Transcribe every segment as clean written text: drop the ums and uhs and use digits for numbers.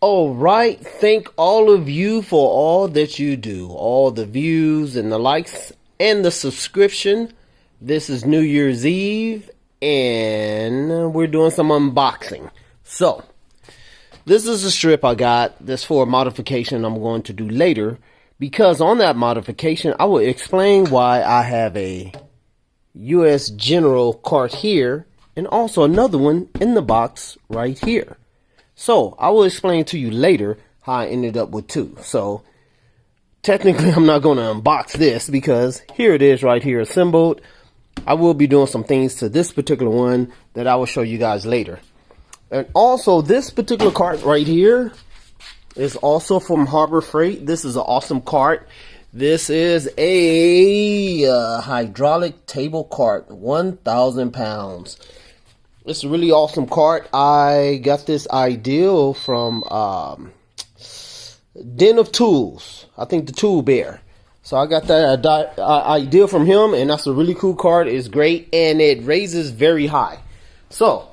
All right, thank all of you for all that you do, all the views and the likes and the subscription. This is New Year's Eve and we're doing some unboxing. So, this is a strip I got. This for a modification I'm going to do later, because on that modification I will explain why I have a US General cart here and also another one in the box right here. So, I will explain to you later how I ended up with two. So, technically, I'm not going to unbox this because here it is right here assembled. I will be doing some things to this particular one that I will show you guys later. And also, this particular cart right here is also from Harbor Freight. This is an awesome cart. This is a hydraulic table cart, 1,000 pounds. It's a really awesome cart. I got this ideal from Den of Tools. I think the Tool Bear. So I got that ideal from him, and that's a really cool cart. It's great, and it raises very high. So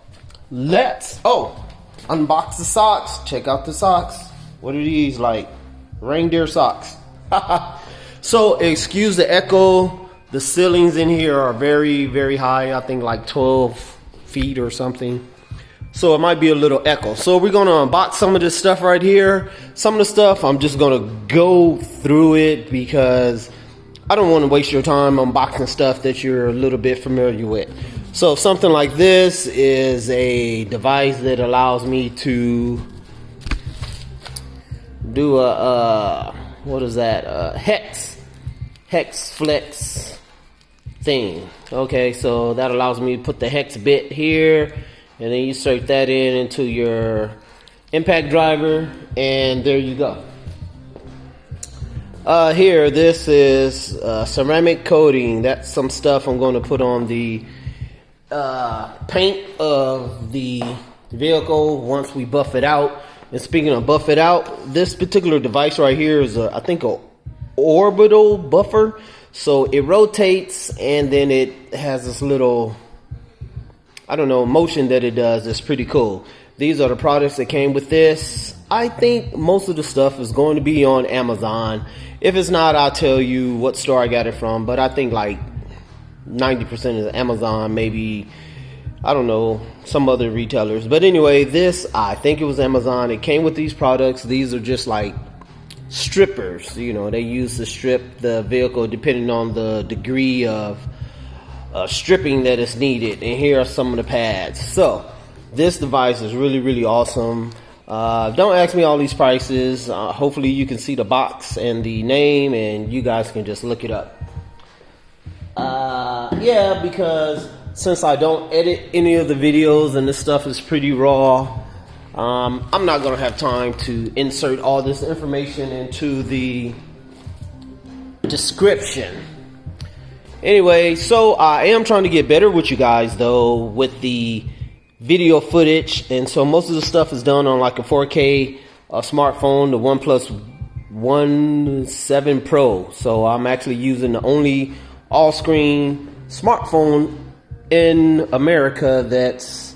let's unbox the socks. Check out the socks. What are these, like reindeer socks? So excuse the echo. The ceilings in here are very, very high. I think like 12 feet or something, so it might be a little echo. So we're gonna unbox some of this stuff right here. Some of the stuff I'm just gonna go through it because I don't want to waste your time unboxing stuff that you're a little bit familiar with. So something like this is a device that allows me to do a what is that, hex flex thing. Okay, so that allows me to put the hex bit here, and then you insert that into your impact driver, and there you go. Here, this is ceramic coating. That's some stuff I'm going to put on the paint of the vehicle once we buff it out. And speaking of buff it out, this particular device right here is I think a orbital buffer. So it rotates, and then it has this little, I don't know, motion that it does. It's pretty cool. These are the products that came with this. I think most of the stuff is going to be on Amazon. If it's not, I'll tell you what store I got it from. But I think like 90% is Amazon, maybe, I don't know, some other retailers. But anyway, this, I think it was Amazon. It came with these products. These are just like strippers. You know, they use to strip the vehicle depending on the degree of stripping that is needed. And here are some of the pads. So this device is really, really awesome. Don't ask me all these prices. Hopefully you can see the box and the name, and you guys can just look it up. Yeah, because since I don't edit any of the videos and this stuff is pretty raw, I'm not going to have time to insert all this information into the description. Anyway, so I am trying to get better with you guys, though, with the video footage. And so most of the stuff is done on like a 4K smartphone, the OnePlus One 7 Pro. So I'm actually using the only all-screen smartphone in America that's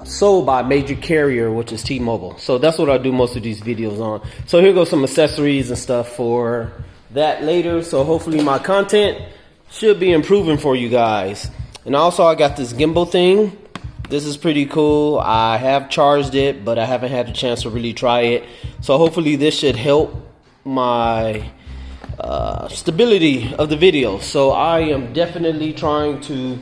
sold by a major carrier, which is T-Mobile. So that's what I do most of these videos on. So here goes some accessories and stuff for that later. So hopefully my content should be improving for you guys. And also I got this gimbal thing. This is pretty cool. I have charged it, but I haven't had a chance to really try it. So hopefully this should help my stability of the video. So I am definitely trying to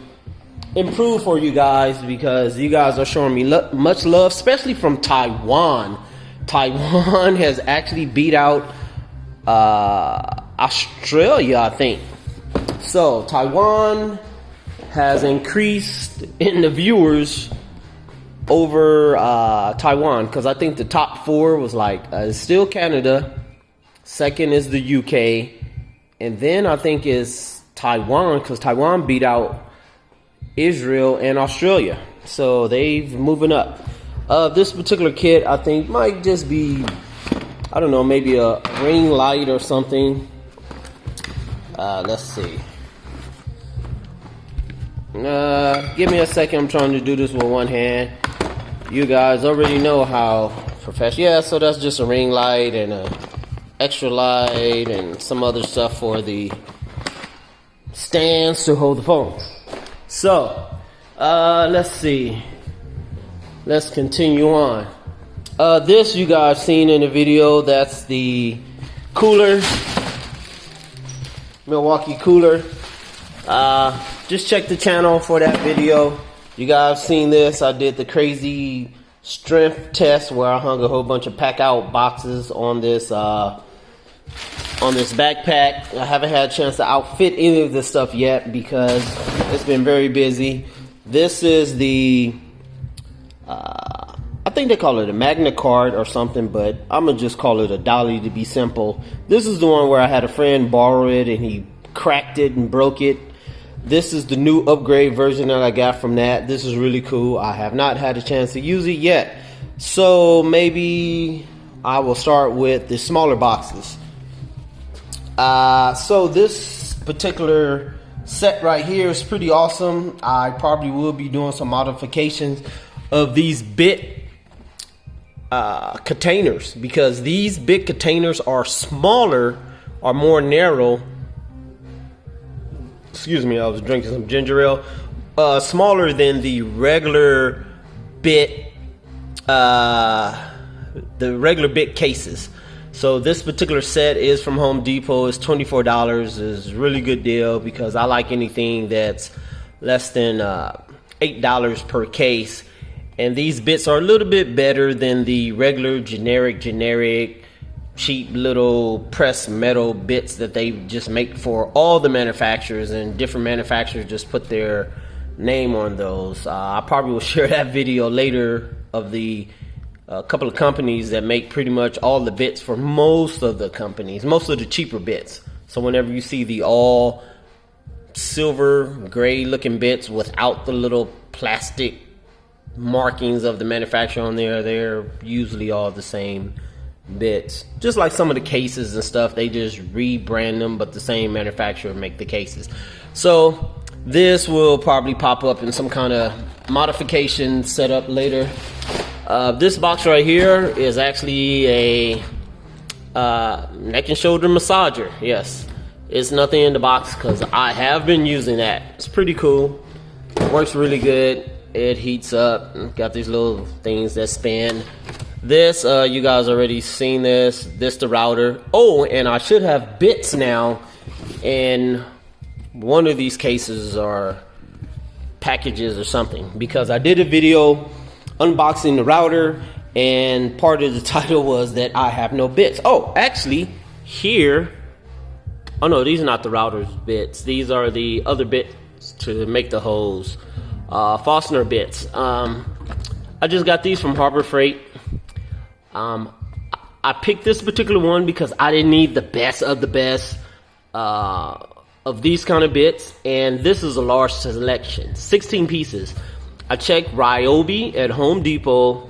improve for you guys, because you guys are showing me much love, especially from Taiwan. Taiwan has actually beat out Australia, I think. So Taiwan has increased in the viewers over Taiwan, because I think the top four was like still Canada, second is the UK, and then I think is Taiwan, because Taiwan beat out Israel and Australia. So they've moving up. This particular kit I think might just be, I don't know, maybe a ring light or something. Let's see. Give me a second. I'm trying to do this with one hand. You guys already know how professional. Yeah, so that's just a ring light and a extra light and some other stuff for the stands to hold the phone. So, let's see. Let's continue on. This you guys seen in the video. That's the cooler, Milwaukee cooler. Just check the channel for that video. You guys seen this. I did the crazy strength test where I hung a whole bunch of pack out boxes on this backpack. I haven't had a chance to outfit any of this stuff yet because it's been very busy. This is the I think they call it a Magna card or something, but I'm gonna just call it a dolly to be simple. This is the one where I had a friend borrow it and he cracked it and broke it. This is the new upgrade version that I got from that. This is really cool. I have not had a chance to use it yet, so maybe I will start with the smaller boxes. So this particular set right here is pretty awesome. I probably will be doing some modifications of these bit containers, because these bit containers are smaller, are more narrow. Excuse me, I was drinking some ginger ale. Smaller than the regular bit, cases. So this particular set is from Home Depot. It's $24. It's a really good deal because I like anything that's less than $8 per case. And these bits are a little bit better than the regular generic cheap little pressed metal bits that they just make for all the manufacturers, and different manufacturers just put their name on those. I probably will share that video later of the couple of companies that make pretty much all the bits for most of the companies, most of the cheaper bits. So whenever you see the all silver gray looking bits without the little plastic markings of the manufacturer on there, they're usually all the same bits. Just like some of the cases and stuff, they just rebrand them, but the same manufacturer make the cases. So this will probably pop up in some kind of modification setup later. This box right here is actually a neck and shoulder massager. Yes, it's nothing in the box because I have been using that. It's pretty cool. It works really good. It heats up. Got these little things that spin. This, you guys already seen this. This the router. Oh, and I should have bits now in one of these cases or packages or something, because I did a video unboxing the router and part of the title was that I have no bits. Oh, actually here, oh no, these are not the router's bits. These are the other bits to make the hose. Fastener bits. I just got these from Harbor Freight. I picked this particular one because I didn't need the best of the best of these kind of bits, and this is a large selection, 16 pieces. I checked Ryobi at Home Depot.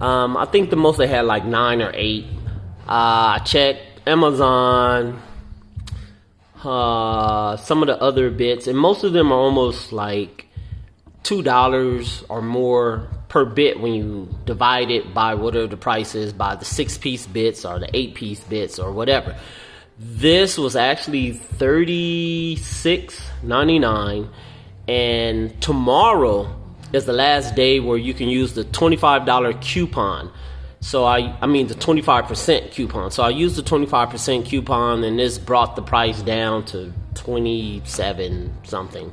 I think the most they had like 9 or 8. I checked Amazon, some of the other bits, and most of them are almost like $2 or more per bit when you divide it by whatever the price is, by the 6-piece bits or the 8-piece bits or whatever. This was actually $36.99, and tomorrow is the last day where you can use the $25 coupon. So I mean the 25% coupon. So I used the 25% coupon, and this brought the price down to 27 something.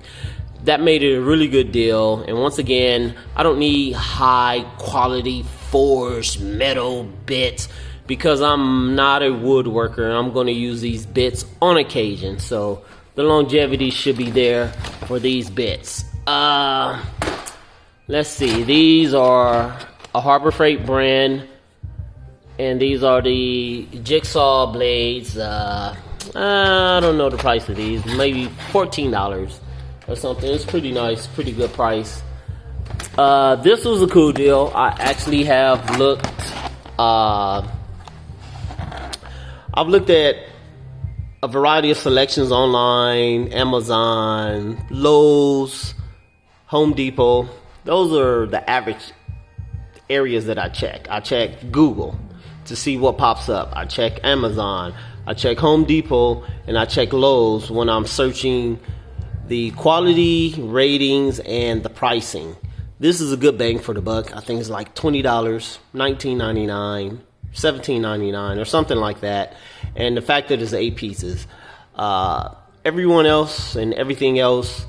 That made it a really good deal. And once again, I don't need high quality forged metal bits because I'm not a woodworker and I'm going to use these bits on occasion. So the longevity should be there for these bits. Let's see. These are a Harbor Freight brand, and these are the jigsaw blades. I don't know the price of these. Maybe $14 or something. It's pretty nice, pretty good price. This was a cool deal. I actually have looked. I've looked at a variety of selections online: Amazon, Lowe's, Home Depot. Those are the average areas that I check. I check Google to see what pops up. I check Amazon. I check Home Depot, and I check Lowe's when I'm searching the quality, ratings, and the pricing. This is a good bang for the buck. I think it's like $20, $19.99, $17.99, or something like that. And the fact that it's 8 pieces. Everyone else and everything else,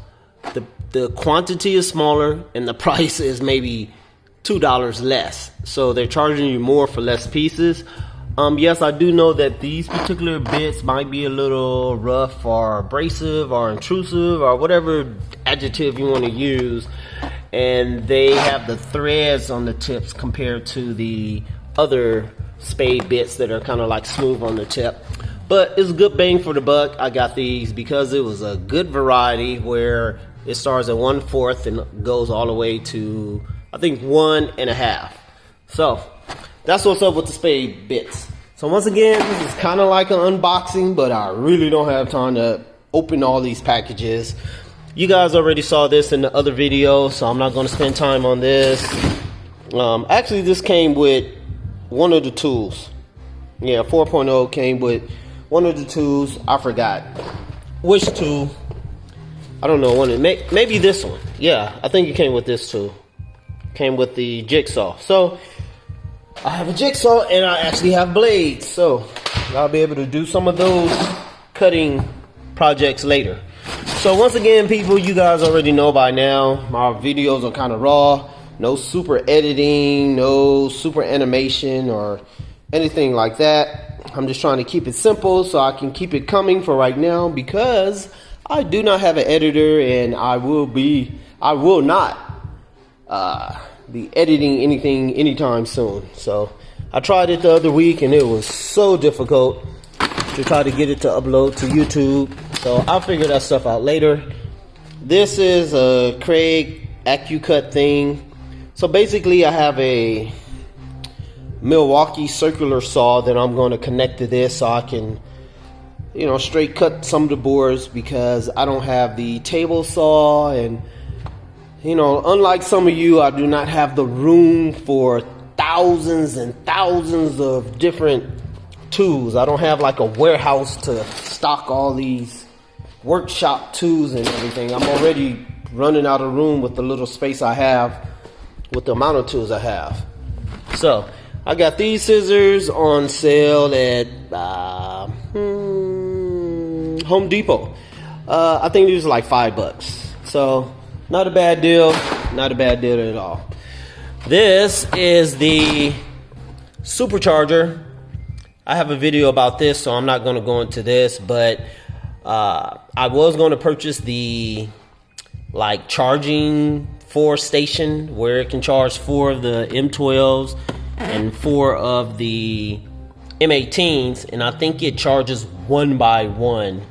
the quantity is smaller and the price is maybe $2 less. So they're charging you more for less pieces. Yes, I do know that these particular bits might be a little rough or abrasive or intrusive or whatever adjective you want to use. And they have the threads on the tips compared to the other spade bits that are kind of like smooth on the tip. But it's a good bang for the buck. I got these because it was a good variety where it starts at 1/4 and goes all the way to, I think, 1.5. So that's what's up with the spade bits. So once again, this is kind of like an unboxing, but I really don't have time to open all these packages. You guys already saw this in the other video, so I'm not going to spend time on this. Actually, this came with one of the tools. Yeah, 4.0 came with one of the tools. I forgot which tool. I don't know, maybe this one. Yeah, I think it came with this tool. Came with the jigsaw. So I have a jigsaw and I actually have blades. So I'll be able to do some of those cutting projects later. So once again, people, you guys already know by now, my videos are kind of raw. No super editing, no super animation or anything like that. I'm just trying to keep it simple so I can keep it coming for right now, because I do not have an editor and I will not be editing anything anytime soon. So I tried it the other week and it was so difficult to try to get it to upload to YouTube. So I'll figure that stuff out later. This is a Kreg AccuCut thing. So basically I have a Milwaukee circular saw that I'm going to connect to this so I can, straight cut some of the boards, because I don't have the table saw, and unlike some of you, I do not have the room for thousands and thousands of different tools. I don't have like a warehouse to stock all these workshop tools and everything. I'm already running out of room with the little space I have, with the amount of tools I have. So I got these scissors on sale at Home Depot. I think these are like $5. So not a bad deal. Not a bad deal at all. This is the supercharger. I have a video about this, so I'm not going to go into this, but I was going to purchase the charging 4 station where it can charge 4 of the M12s and 4 of the M18s, and I think it charges 1 by 1.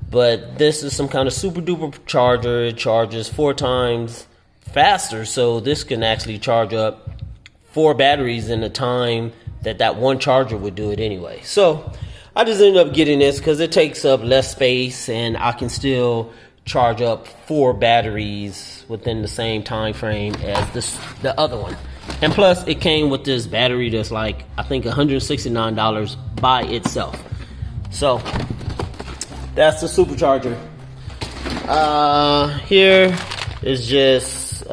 But this is some kind of super duper charger. It charges 4 times faster, so this can actually charge up 4 batteries in the time that one charger would do it anyway. So I just ended up getting this because it takes up less space and I can still charge up 4 batteries within the same time frame as the other one. And plus it came with this battery that's like, I think $169 by itself. So that's the supercharger. Here is just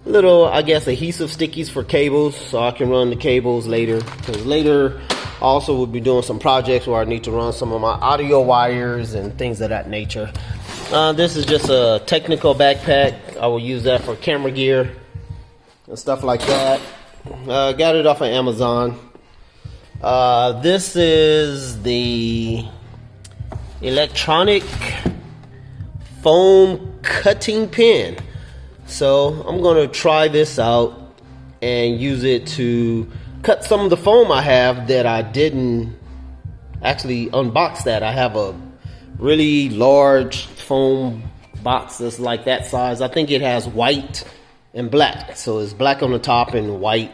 little, I guess, adhesive stickies for cables, so I can run the cables later, because later I also will be doing some projects where I need to run some of my audio wires and things of that nature. This is just a technical backpack. I will use that for camera gear and stuff like that. Got it off of Amazon. This is the electronic foam cutting pen. So I'm going to try this out and use it to cut some of the foam I have that I didn't actually unbox. That I have a really large foam box that's like that size. I think it has white and black, so it's black on the top and white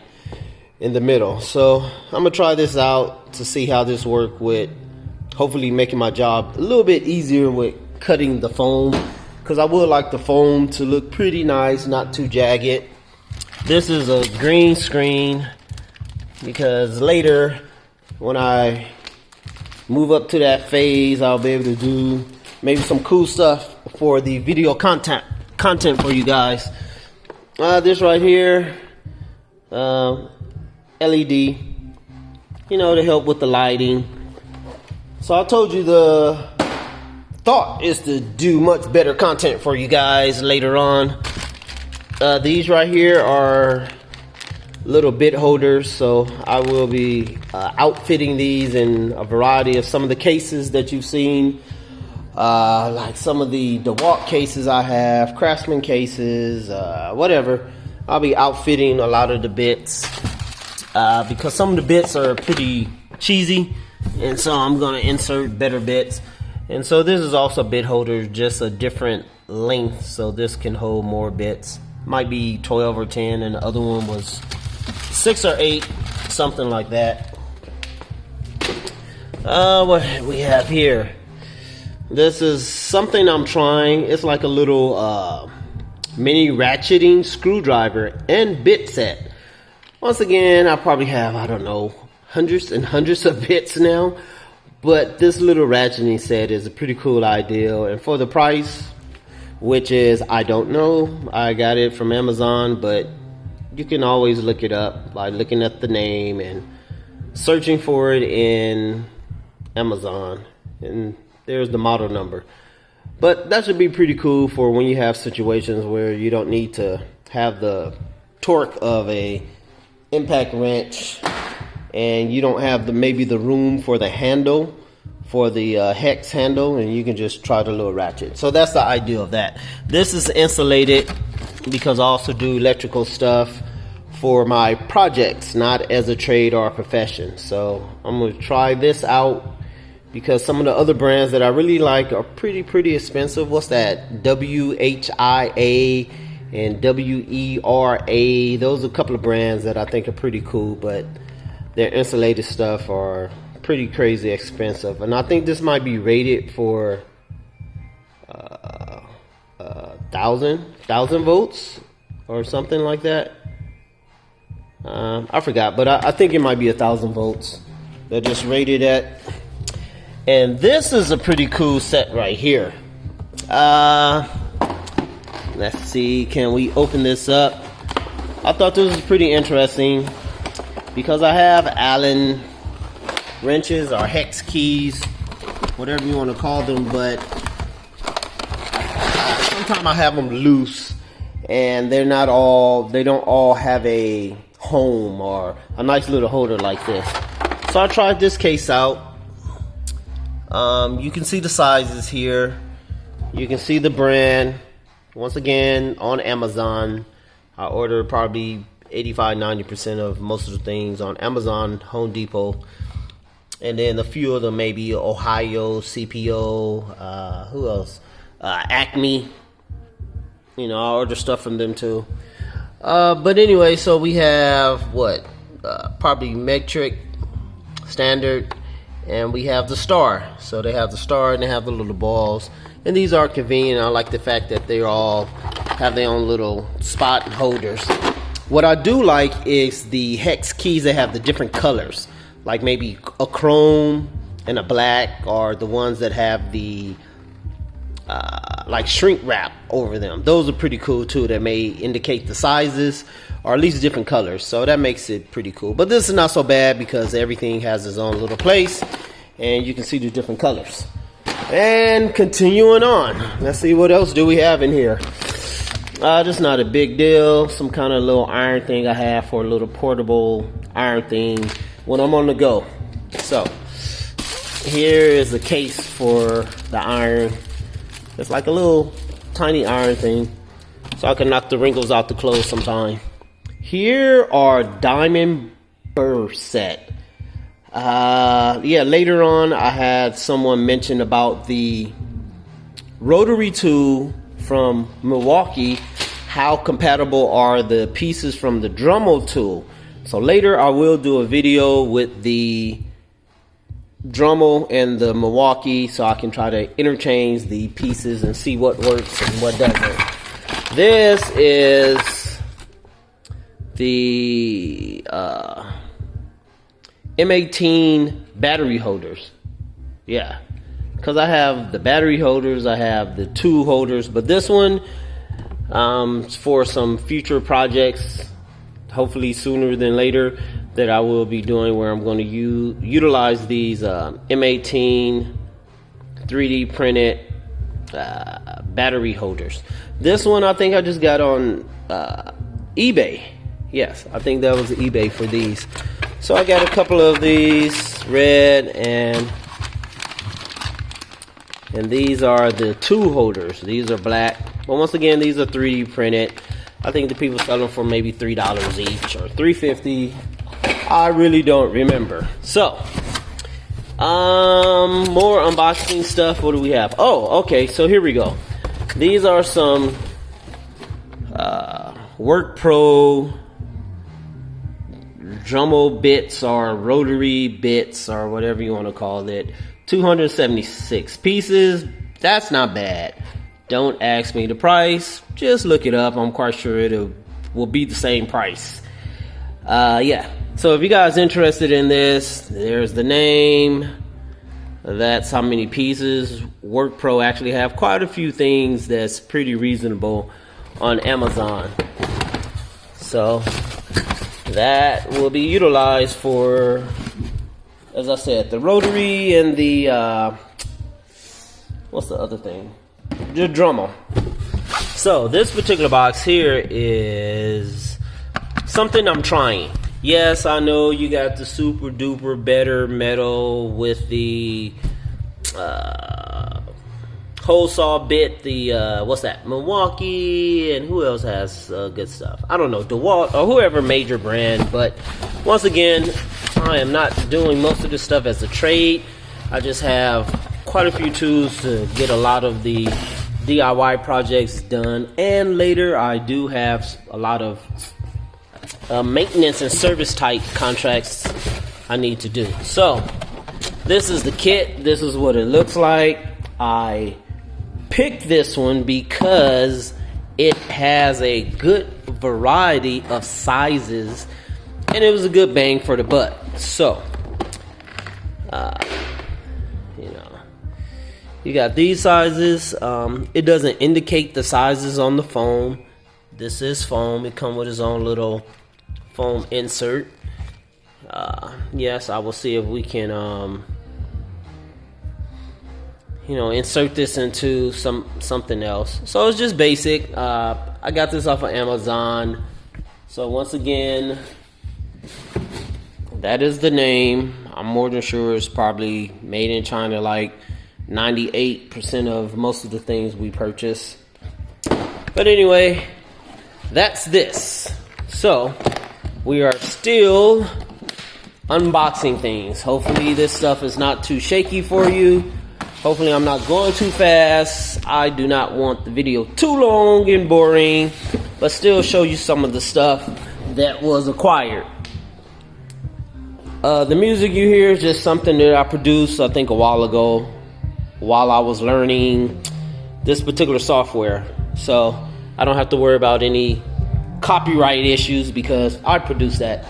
in the middle. So I'm gonna try this out to see how this works, with hopefully making my job a little bit easier with cutting the foam, because I would like the foam to look pretty nice, not too jagged. This is a green screen because later when I move up to that phase, I'll be able to do maybe some cool stuff for the video content for you guys. This right here, LED, you know, to help with the lighting. So I told you the thought is to do much better content for you guys later on. These right here are little bit holders, so I will be outfitting these in a variety of some of the cases that you've seen, like some of the DeWalt cases I have, Craftsman cases, whatever. I'll be outfitting a lot of the bits because some of the bits are pretty cheesy, and so I'm going to insert better bits. And so this is also bit holder, just a different length, so this can hold more bits. Might be 12 or 10, and the other one was 6 or 8, something like that. What we have here, this is something I'm trying. It's like a little mini ratcheting screwdriver and bit set. Once again, I probably have, I don't know, hundreds and hundreds of bits now, but this little ratcheting set is a pretty cool idea, and for the price, which is, I don't know, I got it from Amazon, but you can always look it up by looking at the name and searching for it in Amazon, and there's the model number. But that should be pretty cool for when you have situations where you don't need to have the torque of a impact wrench, and you don't have maybe the room for the handle, for the hex handle, and you can just try the little ratchet. So that's the idea of that. This is insulated because I also do electrical stuff for my projects, not as a trade or a profession. So I'm going to try this out because some of the other brands that I really like are pretty expensive. What's that? WHIA and WERA. Those are a couple of brands that I think are pretty cool, but their insulated stuff are pretty crazy expensive. And I think this might be rated for 1,000 volts or something like that. I forgot, but I think it might be 1,000 volts. They're just rated at. And this is a pretty cool set right here. Let's see, can we open this up? I thought this was pretty interesting because I have Allen wrenches or hex keys, whatever you want to call them, but sometimes I have them loose and they don't all have a home or a nice little holder like this. So I tried this case out. You can see the sizes here. You can see the brand. Once again, on Amazon. I order probably 85-90% of most of the things on Amazon, Home Depot, and then a few of them maybe Ohio, CPO, who else? Acme. You know, I order stuff from them too. But anyway, so we have what? Probably metric, standard, and we have the star. So they have the star and they have the little balls. And these are convenient. I like the fact that they all have their own little spot holders. What I do like is the hex keys that have the different colors. Like maybe a chrome and a black, or the ones that have the like shrink wrap over them. Those are pretty cool too. That may indicate the sizes or at least different colors. So that makes it pretty cool. But this is not so bad because everything has its own little place and you can see the different colors. And continuing on, let's see what else do we have in here. Just not a big deal. Some kind of little iron thing I have for a little portable iron thing when I'm on the go. So here is the case for the iron. It's like a little tiny iron thing, so I can knock the wrinkles out the clothes sometime. Here are diamond burr set. Yeah, later on I had someone mention about the rotary tool from Milwaukee. How compatible are the pieces from the Dremel tool? So later I will do a video with the Dremel and the Milwaukee, so I can try to interchange the pieces and see what works and what doesn't. This is the M18 battery holders. Yeah, because I have the battery holders, I have the tool holders, but this one is for some future projects, hopefully sooner than later, that I will be doing, where I'm going to utilize these M18 3D printed battery holders. This one I think I just got on eBay. Yes, I think that was eBay for these. So I got a couple of these, red, and these are the tool holders. These are black, but once again, these are 3D printed. I think the people sell them for maybe $3 each or $3.50. I really don't remember. So, more unboxing stuff. What do we have? Oh, okay. So here we go. These are some Work Pro Dremel bits or rotary bits or whatever you want to call it. 276 pieces. That's not bad. Don't ask me the price. Just look it up. I'm quite sure it will be the same price. Yeah. So if you guys are interested in this, there's the name. That's how many pieces. Work Pro actually have quite a few things that's pretty reasonable on Amazon. So that will be utilized for, as I said, the rotary and the what's the other thing? The Dremel. So this particular box here is something I'm trying. Yes, I know you got the super duper better metal with the hole saw bit, the what's that, Milwaukee, and who else has good stuff? I don't know, DeWalt or whoever major brand. But once again, I am not doing most of this stuff as a trade. I just have quite a few tools to get a lot of the DIY projects done, and later I do have a lot of maintenance and service type contracts I need to do. So this is the kit. This is what it looks like. I picked this one because it has a good variety of sizes, and it was a good bang for the buck. So you got these sizes. It doesn't indicate the sizes on the foam. This is foam. It comes with its own little foam insert. Yes, I will see if we can insert this into something else. So it's just basic. I got this off of Amazon. So once again, that is the name. I'm more than sure it's probably made in China, like 98% of most of the things we purchase. But anyway, that's this. So we are still unboxing things. Hopefully this stuff is not too shaky for you. Hopefully I'm not going too fast. I do not want the video too long and boring, but still show you some of the stuff that was acquired. The music you hear is just something that I produced, I think, a while ago, while I was learning this particular software. So I don't have to worry about any copyright issues because I produced that.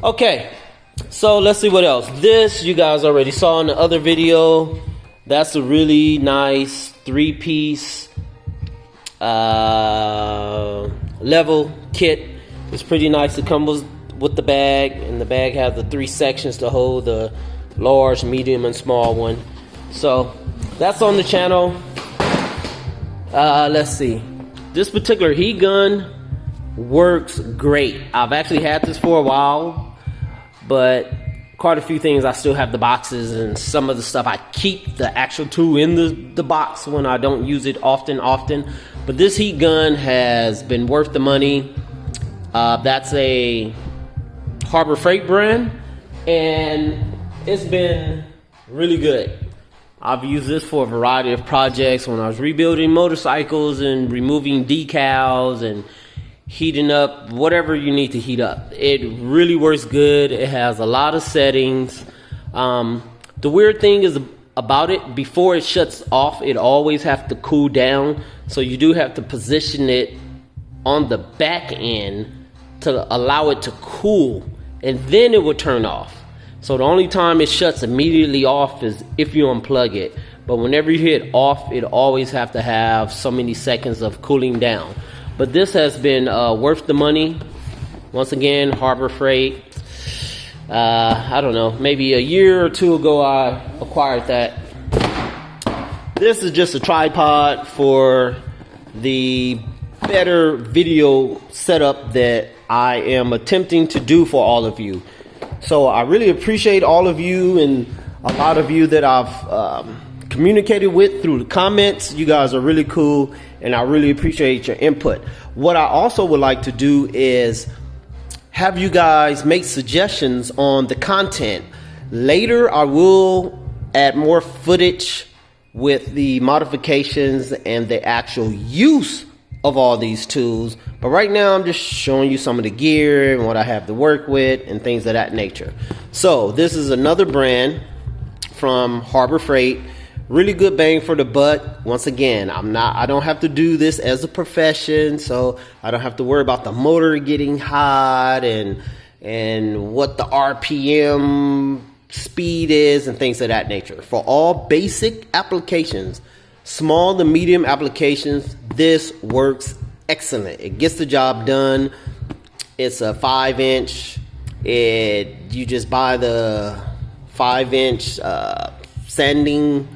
Okay, so let's see what else. This you guys already saw in the other video. That's a really nice 3-piece level kit. It's pretty nice. It comes with the bag, and the bag has the 3 sections to hold the large, medium, and small one. So that's on the channel. Let's see. This particular heat gun works great. I've actually had this for a while, but quite a few things I still have the boxes, and some of the stuff I keep the actual tool in the box when I don't use it often. But this heat gun has been worth the money. That's a Harbor Freight brand, and it's been really good. I've used this for a variety of projects when I was rebuilding motorcycles and removing decals and heating up whatever you need to heat up. It really works good. It has a lot of settings. The weird thing is about it, before it shuts off, it always has to cool down. So you do have to position it on the back end to allow it to cool, and then it will turn off. So the only time it shuts immediately off is if you unplug it. But whenever you hit off, it always have to have so many seconds of cooling down. But this has been worth the money. Once again, Harbor Freight. I don't know, maybe a year or two ago I acquired that. This is just a tripod for the better video setup that I am attempting to do for all of you. So I really appreciate all of you and a lot of you that I've communicated with through the comments. You guys are really cool and I really appreciate your input. What I also would like to do is have you guys make suggestions on the content. Later I will add more footage with the modifications and the actual use of all these tools, but right now I'm just showing you some of the gear and what I have to work with and things of that nature. So this is another brand from Harbor Freight. Really good bang for the buck. Once again, I don't have to do this as a profession, so I don't have to worry about the motor getting hot and what the RPM speed is and things of that nature. For all basic applications, small to medium applications, this works excellent. It gets the job done. It's a 5-inch. You just buy the 5-inch sanding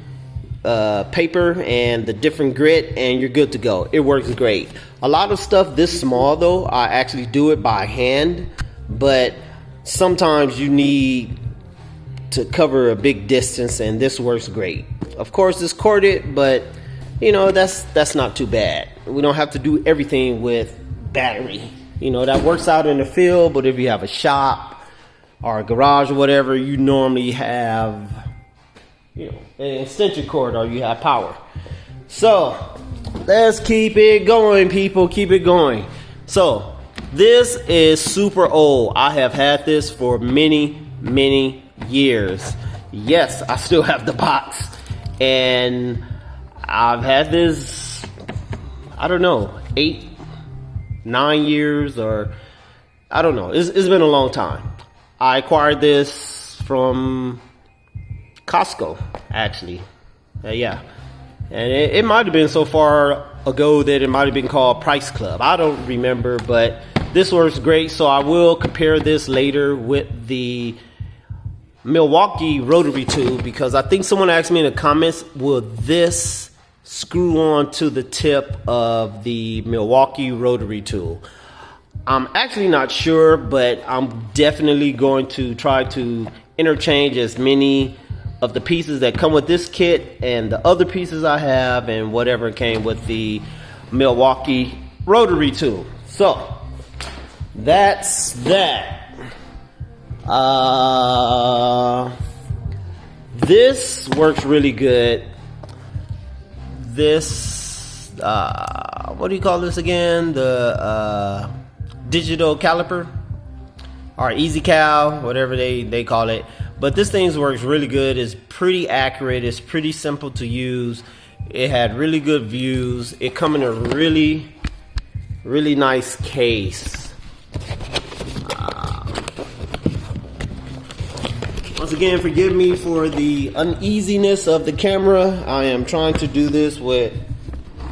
paper and the different grit and you're good to go. It works great. A lot of stuff this small though, I actually do it by hand, but sometimes you need to cover a big distance and this works great. Of course it's corded, but you know, that's not too bad. We don't have to do everything with battery. You know, that works out in the field, but if you have a shop or a garage or whatever, you normally have, you know, an extension cord or you have power. So let's keep it going, people. Keep it going. So this is super old. I have had this for many years. Yes, I still have the box, and I've had this, I don't know, 8-9 years, or I don't know. It's been a long time. I acquired this from Costco, actually. Yeah. And it might have been so far ago that it might have been called Price Club. I don't remember, but this works great. So I will compare this later with the Milwaukee rotary tool, because I think someone asked me in the comments, will this screw on to the tip of the Milwaukee rotary tool? I'm actually not sure, but I'm definitely going to try to interchange as many of the pieces that come with this kit and the other pieces I have and whatever came with the Milwaukee rotary tool. So that's that. This works really good. This what do you call this again? The digital caliper or easy cal, whatever they call it. But this thing works really good. It's pretty accurate. It's pretty simple to use. It had really good views. It come in a really nice case. Once again, forgive me for the uneasiness of the camera. I am trying to do this with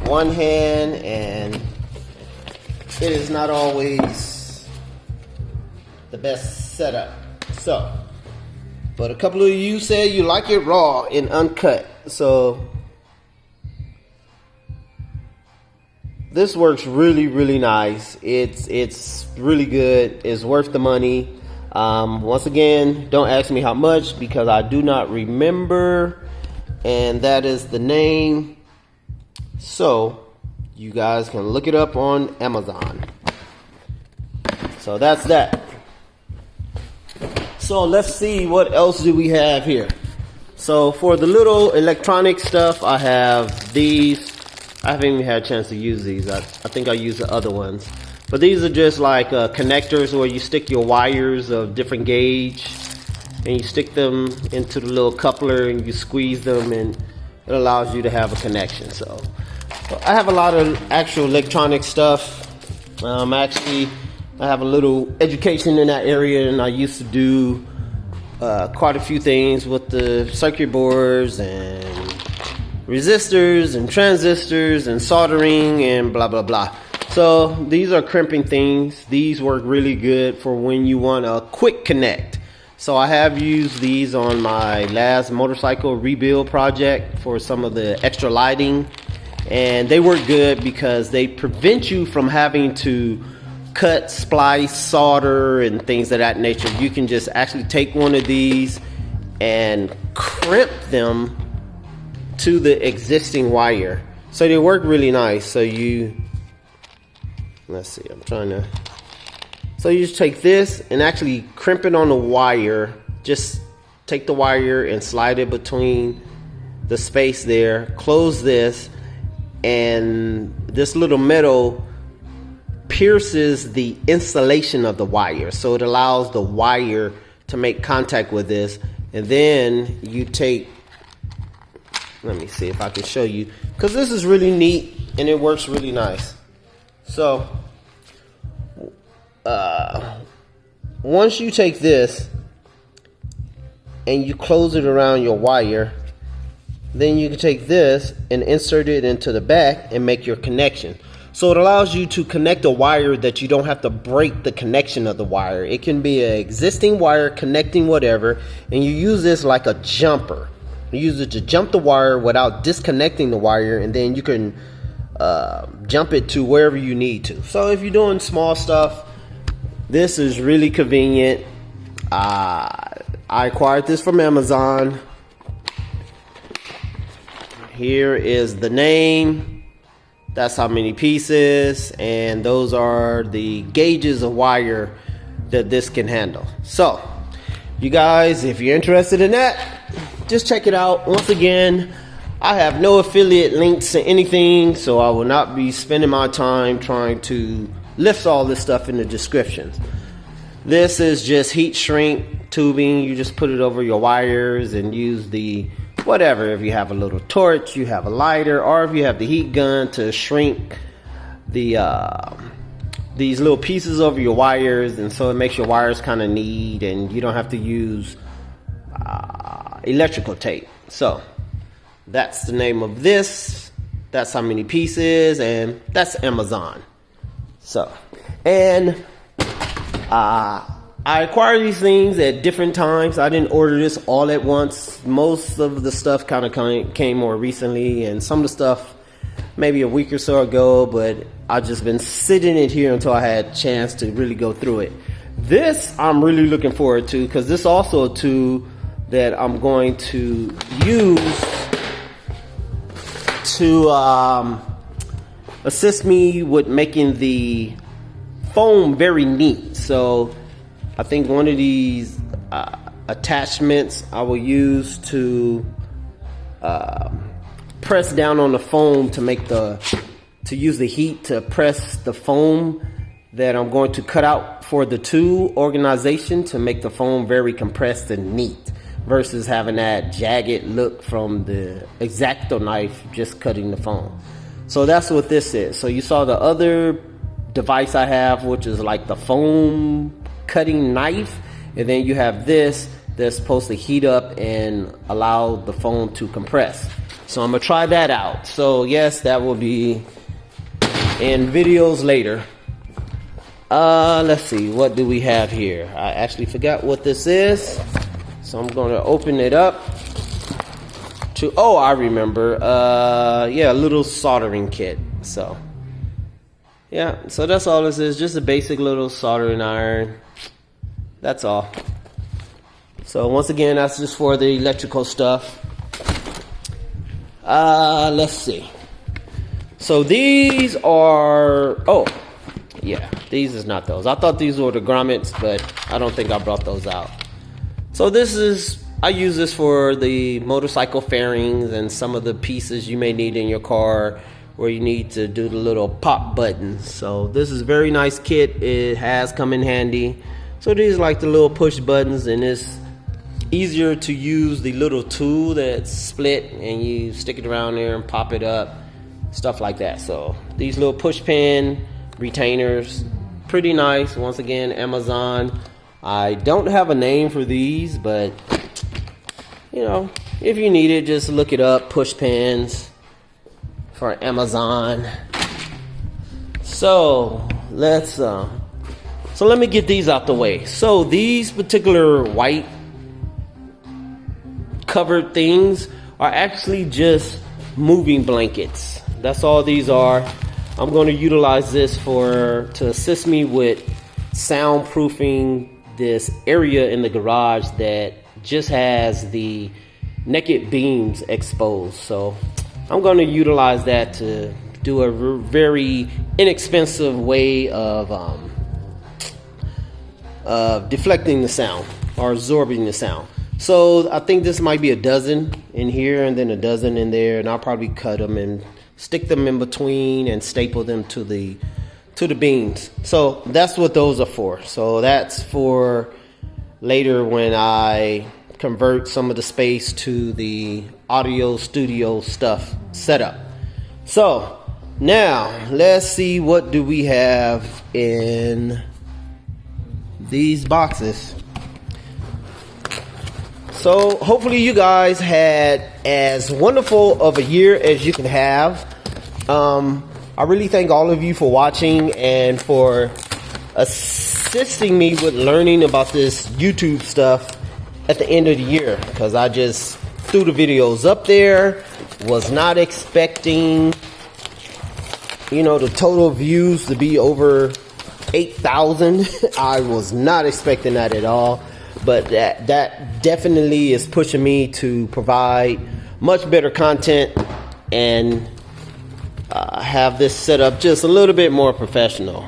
one hand, and it is not always the best setup. So, but a couple of you said you like it raw and uncut. So this works really nice. It's really good. It's worth the money. Once again, don't ask me how much because I do not remember, and that is the name. So you guys can look it up on Amazon. So that's that. So let's see what else do we have here. So for the little electronic stuff, I have these. I haven't even had a chance to use these. I think I used the other ones. But these are just like connectors where you stick your wires of different gauge and you stick them into the little coupler and you squeeze them and it allows you to have a connection. So I have a lot of actual electronic stuff. Actually, I have a little education in that area, and I used to do quite a few things with the circuit boards and resistors and transistors and soldering and blah blah blah. So these are crimping things. These work really good for when you want a quick connect. So I have used these on my last motorcycle rebuild project for some of the extra lighting, and they work good because they prevent you from having to cut, splice, solder, and things of that nature. You can just actually take one of these and crimp them to the existing wire. So they work really nice. So let's see, so you just take this and actually crimp it on the wire. Just take the wire and slide it between the space there, close this, and this little metal pierces the insulation of the wire, so it allows the wire to make contact with this. And then you take, let me see if I can show you, because this is really neat and it works really nice. So once you take this and you close it around your wire, then you can take this and insert it into the back and make your connection. So it allows you to connect a wire that you don't have to break the connection of the wire. It can be an existing wire connecting whatever, and you use this like a jumper. You use it to jump the wire without disconnecting the wire, and then you can jump it to wherever you need to. So if you're doing small stuff, this is really convenient. I acquired this from Amazon. Here is the name. That's how many pieces, and those are the gauges of wire that this can handle. So you guys, if you're interested in that, just check it out. Once again, I have no affiliate links to anything, so I will not be spending my time trying to list all this stuff in the descriptions. This is just heat shrink tubing. You just put it over your wires and use the whatever, if you have a little torch, you have a lighter, or if you have the heat gun to shrink the these little pieces over your wires, and so it makes your wires kind of neat, and you don't have to use electrical tape. So that's the name of this. That's how many pieces, and that's Amazon. So, and I acquired these things at different times. I didn't order this all at once. Most of the stuff kind of came more recently, and some of the stuff maybe a week or so ago, but I've just been sitting it here until I had a chance to really go through it. This I'm really looking forward to, because this is also a tool that I'm going to use to assist me with making the foam very neat. So I think one of these attachments I will use to press down on the foam to use the heat to press the foam that I'm going to cut out for the tool organization to make the foam very compressed and neat, versus having that jagged look from the X-Acto knife just cutting the foam. So that's what this is. So you saw the other device I have, which is like the foam cutting knife, and then you have this that's supposed to heat up and allow the foam to compress. So I'm gonna try that out. So yes, that will be in videos later. Let's see, what do we have here? I actually forgot what this is, so I'm gonna open it up to, oh, I remember, yeah, a little soldering kit. So yeah, so that's all this is, just a basic little soldering iron. That's all. So once again, that's just for the electrical stuff. Let's see. So these are, oh yeah, these is not those. I thought these were the grommets, but I don't think I brought those out. So this is, I use this for the motorcycle fairings and some of the pieces you may need in your car where you need to do the little pop buttons. So this is a very nice kit. It has come in handy. So these are like the little push buttons, and it's easier to use the little tool that's split and you stick it around there and pop it up, stuff like that. So these little push pin retainers pretty nice. Once again, Amazon. I don't have a name for these, but you know, if you need it, just look it up. Push pins for Amazon. So let me get these out the way. So these particular white covered things are actually just moving blankets. That's all these are. I'm going to utilize this to assist me with soundproofing this area in the garage that just has the naked beams exposed. So I'm going to utilize that to do a very inexpensive way of deflecting the sound or absorbing the sound. So I think this might be a dozen in here and then a dozen in there, and I'll probably cut them and stick them in between and staple them to the beams. So that's what those are for. So that's for later when I convert some of the space to the audio studio stuff setup. So now let's see, what do we have in these boxes. So hopefully you guys had as wonderful of a year as you can have. I really thank all of you for watching and for assisting me with learning about this YouTube stuff at the end of the year, because I just threw the videos up there, was not expecting, you know, the total views to be over 8,000. I was not expecting that at all, but that definitely is pushing me to provide much better content and have this set up just a little bit more professional.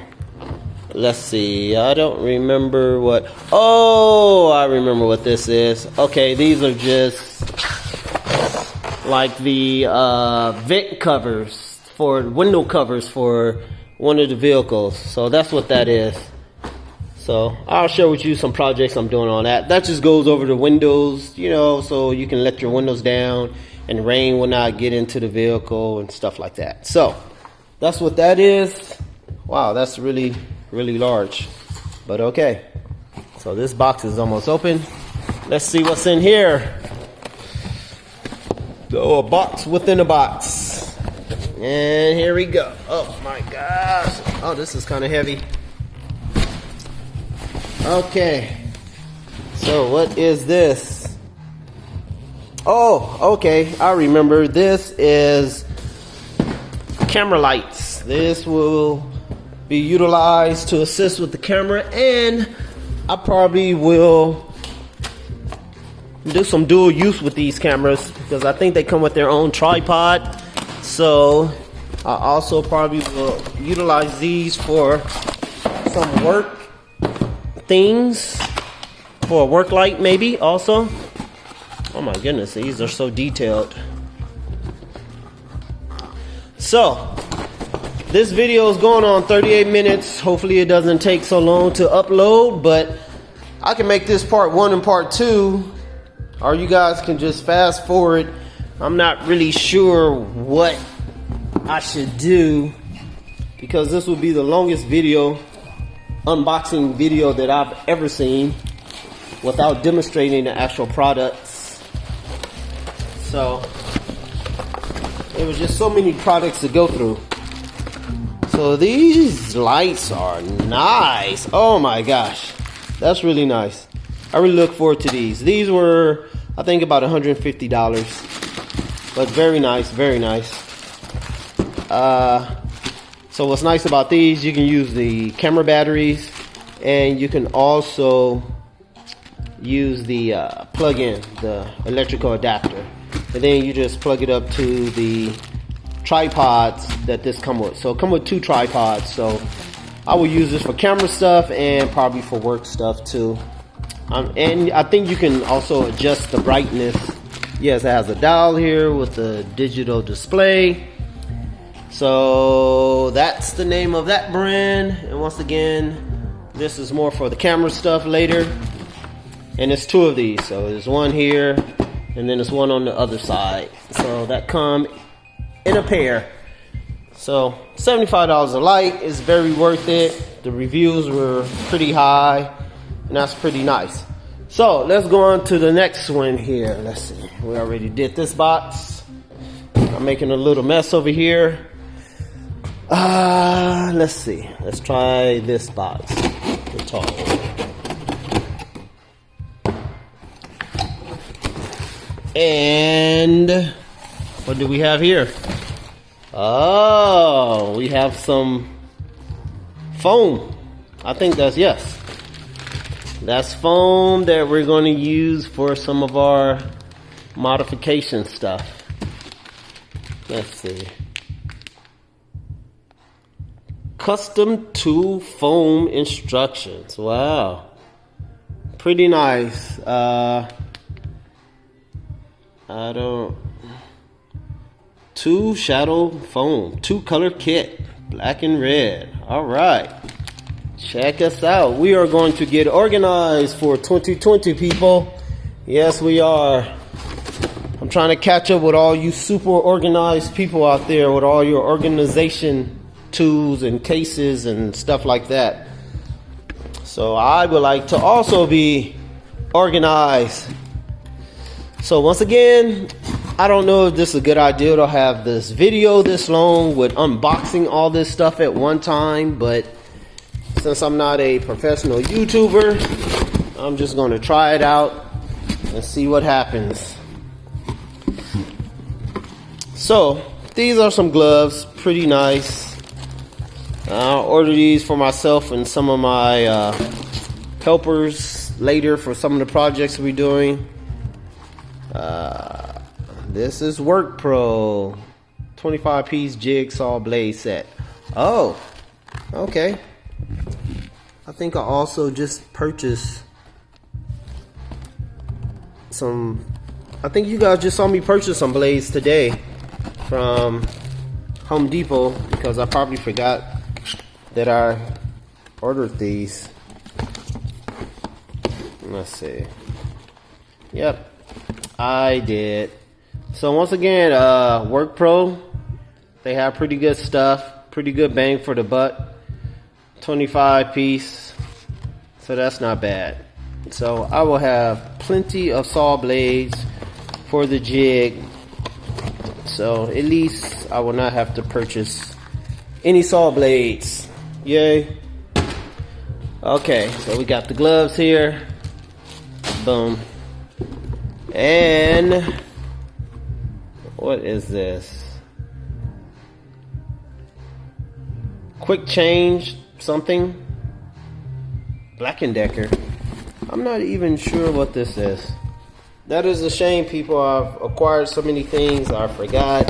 Let's see, I don't remember what, oh, I remember what this is. Okay, these are just like the vent covers for window covers for one of the vehicles. So that's what that is. So I'll share with you some projects I'm doing on that. That just goes over the windows, you know, so you can let your windows down and rain will not get into the vehicle and stuff like that. So that's what that is. Wow, that's really large, but okay. So this box is almost open. Let's see what's in here. Oh, a box within a box. And here we go. Oh my gosh. Oh, this is kind of heavy. Okay. So what is this? Oh, okay. I remember. This is camera lights. This will be utilized to assist with the camera, and I probably will do some dual use with these cameras because I think they come with their own tripod. So I also probably will utilize these for some work things, for a work light maybe also. Oh my goodness, these are so detailed. So this video is going on 38 minutes. Hopefully it doesn't take so long to upload, but I can make this part 1 and part 2, or you guys can just fast forward. I'm not really sure what I should do because this will be the longest video, unboxing video that I've ever seen without demonstrating the actual products. So there was just so many products to go through. So these lights are nice. Oh my gosh, that's really nice. I really look forward to these. These were, I think, about $150, but very nice, very nice. So what's nice about these, you can use the camera batteries, and you can also use the plug-in, the electrical adapter, and then you just plug it up to the tripods that this come with. So it come with 2 tripods. So I will use this for camera stuff and probably for work stuff too. And I think you can also adjust the brightness. Yes, it has a dial here with the digital display. So that's the name of that brand. And once again, this is more for the camera stuff later. And it's 2 of these. So there's one here and then there's one on the other side. So that come in a pair. So $75 a light is very worth it. The reviews were pretty high, and that's pretty nice. So let's go on to the next one here. Let's see. We already did this box. I'm making a little mess over here. Let's see. Let's try this box. The tall one. And what do we have here? Oh, we have some foam. I think that's, yes. That's foam that we're going to use for some of our modification stuff. Let's see. Custom tool foam instructions. Wow. Pretty nice. Two shadow foam, 2-color kit, black and red. All right, check us out. We are going to get organized for 2020, people. Yes, we are. I'm trying to catch up with all you super organized people out there with all your organization tools and cases and stuff like that. So I would like to also be organized. So once again, I don't know if this is a good idea to have this video this long with unboxing all this stuff at one time, but since I'm not a professional YouTuber, I'm just going to try it out and see what happens. So these are some gloves, pretty nice. I'll order these for myself and some of my helpers later for some of the projects we're doing. This is Work Pro 25-piece jigsaw blade set. Oh, okay. I think I also just purchased some. I think you guys just saw me purchase some blades today from Home Depot because I probably forgot that I ordered these. Let's see. Yep, I did. So once again, Work Pro, they have pretty good stuff, pretty good bang for the buck. 25-piece, so that's not bad. So I will have plenty of saw blades for the jig. So at least I will not have to purchase any saw blades. Yay. Okay, so we got the gloves here. Boom. And what is this? Quick change something. Black & Decker. I'm not even sure what this is. That is a shame, people. I've acquired so many things I forgot.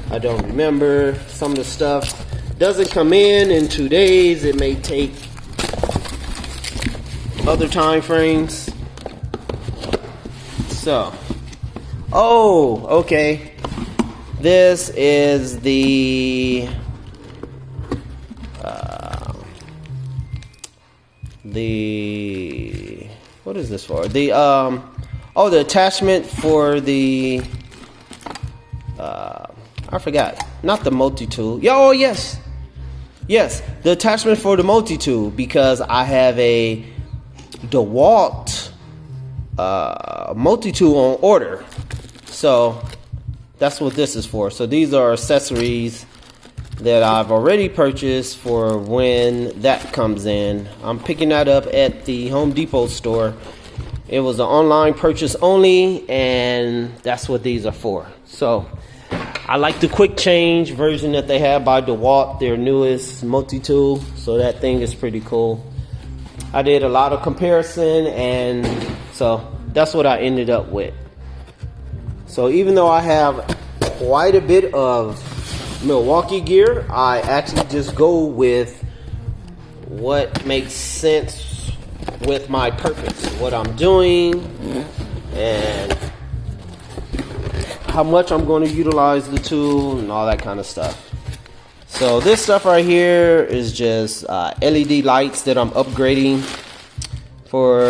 I don't remember. Some of the stuff doesn't come in 2 days. It may take other time frames. So, oh, okay. This is the what is this for? The the attachment for the I forgot. Not the multi-tool. Oh, yes. Yes, the attachment for the multi-tool, because I have a DeWalt multi-tool on order. So that's what this is for. So these are accessories that I've already purchased for when that comes in. I'm picking that up at the Home Depot store. It was an online purchase only, and that's what these are for. So I like the quick change version that they have by DeWalt, their newest multi-tool. So that thing is pretty cool. I did a lot of comparison, and so that's what I ended up with. So even though I have quite a bit of Milwaukee gear, I actually just go with what makes sense with my purpose, what I'm doing, and how much I'm going to utilize the tool and all that kind of stuff. So this stuff right here is just LED lights that I'm upgrading for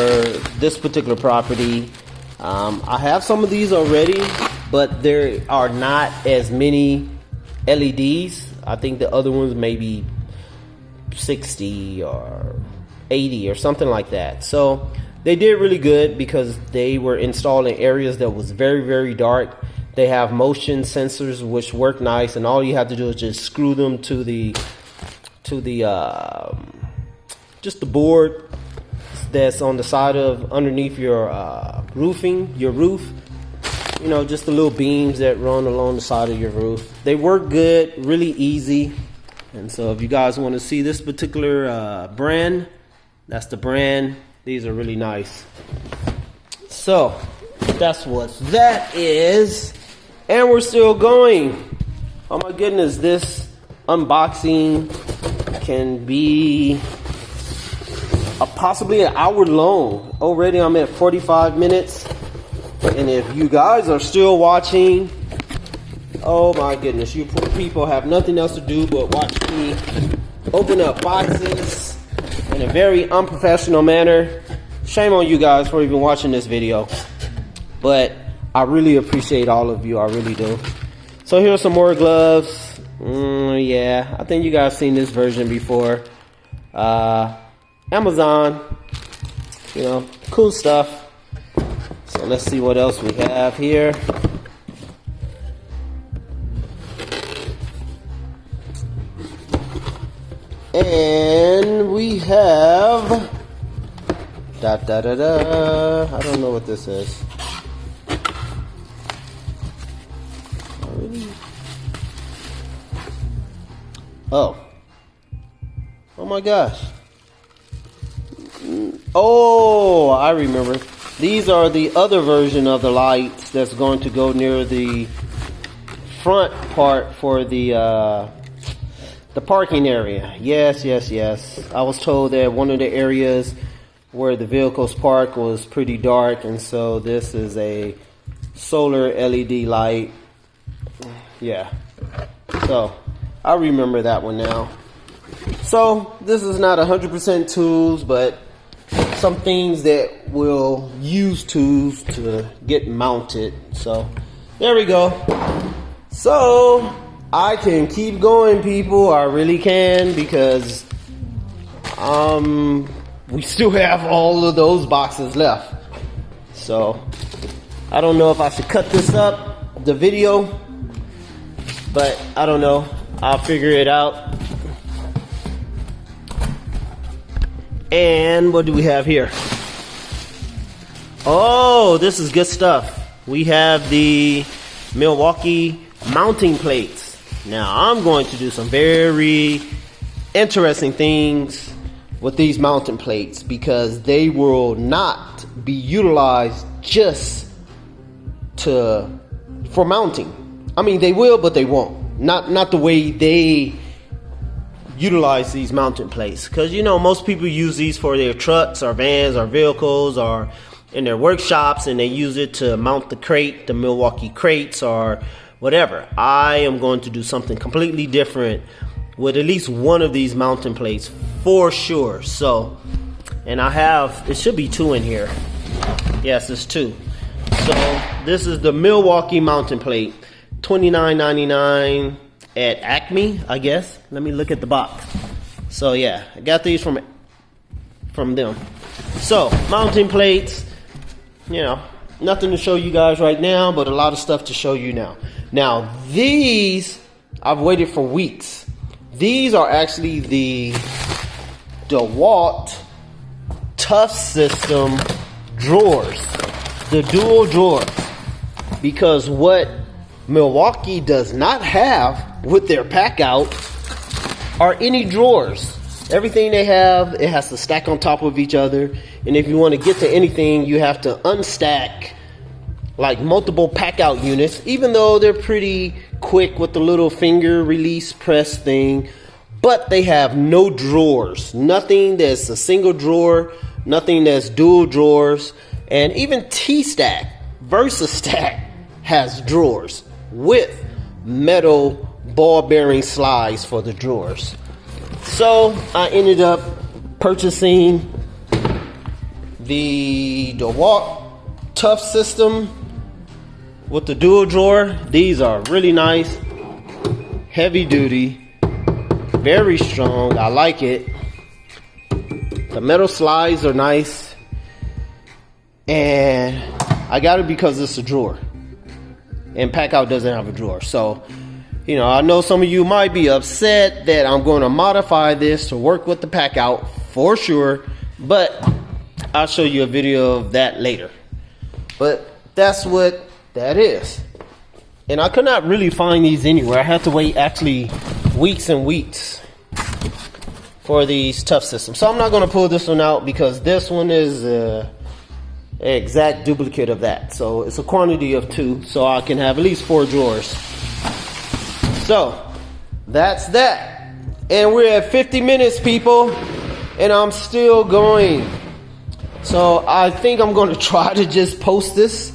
this particular property. I have some of these already, but there are not as many LEDs. I think the other ones maybe 60 or 80 or something like that. So they did really good because they were installed in areas that was very, very dark. They have motion sensors which work nice, and all you have to do is just screw them to the just the board that's on the side of underneath your roof. You know, just the little beams that run along the side of your roof. They work good, really easy. And so if you guys want to see this particular brand, that's the brand. These are really nice. So that's what that is. And we're still going. Oh my goodness, this unboxing can be possibly an hour long. Already I'm at 45 minutes. And if you guys are still watching, oh my goodness, you poor people have nothing else to do but watch me open up boxes in a very unprofessional manner. Shame on you guys for even watching this video. But I really appreciate all of you, I really do. So here's some more gloves. Yeah, I think you guys seen this version before. Amazon, you know, cool stuff. So let's see what else we have here. And we have I don't know what this is. Oh my gosh. Oh, I remember. These are the other version of the lights that's going to go near the front part for the parking area. Yes. I was told that one of the areas where the vehicles park was pretty dark, and so this is a solar LED light. Yeah. So I remember that one now. So this is not 100% tools, but some things that will use tools to get mounted. So there we go. So I can keep going, people. I really can, because we still have all of those boxes left. So I don't know if I should cut this up, the video, but I don't know. I'll figure it out. And what do we have here? Oh, this is good stuff. We have the Milwaukee mounting plates. Now, I'm going to do some very interesting things with these mounting plates, because they will not be utilized just for mounting. I mean, they will, but they won't. Not the way they utilize these mounting plates, because you know most people use these for their trucks or vans or vehicles or in their workshops, and they use it to mount the crate, the Milwaukee crates or whatever. I am going to do something completely different with at least one of these mounting plates for sure. So, and I have, it should be two in here. Yes, it's two. So this is the Milwaukee mounting plate, $29.99 at Acme, I guess. Let me look at the box. So yeah, I got these from them. So mounting plates, you know, nothing to show you guys right now, but a lot of stuff to show you now. Now these, I've waited for weeks. These are actually the DeWalt Tough System drawers, the dual drawers, because what Milwaukee does not have with their pack out are any drawers. Everything they have, it has to stack on top of each other, and if you want to get to anything, you have to unstack like multiple pack out units, even though they're pretty quick with the little finger release press thing. But they have no drawers, nothing that's a single drawer, nothing that's dual drawers. And even T-Stack, VersaStack has drawers with metal ball bearing slides for the drawers. So I ended up purchasing the DeWalt Tough System with the dual drawer. These are really nice, heavy duty, Very strong. I like it. The metal slides are nice. And I got it because it's a drawer. And Packout doesn't have a drawer. So, you know, I know some of you might be upset that I'm going to modify this to work with the Packout for sure. But I'll show you a video of that later. But that's what that is. And I could not really find these anywhere. I had to wait actually weeks and weeks for these tough systems. So I'm not going to pull this one out because this one is an exact duplicate of that. So it's a quantity of 2, so I can have at least 4 drawers. So that's that. And we're at 50 minutes, people, and I'm still going. So I think I'm going to try to just post this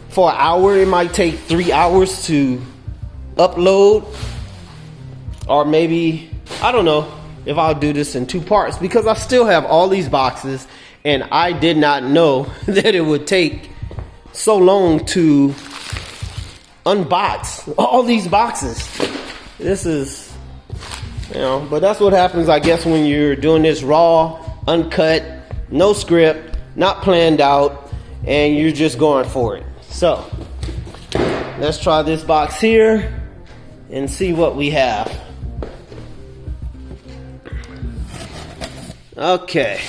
for an hour. It might take 3 hours to upload, or maybe, I don't know if I'll do this in 2 parts, because I still have all these boxes and I did not know that it would take so long to unbox all these boxes. This is, you know, but that's what happens, I guess, when you're doing this raw, uncut, no script, not planned out, and you're just going for it. So let's try this box here and see what we have. Okay,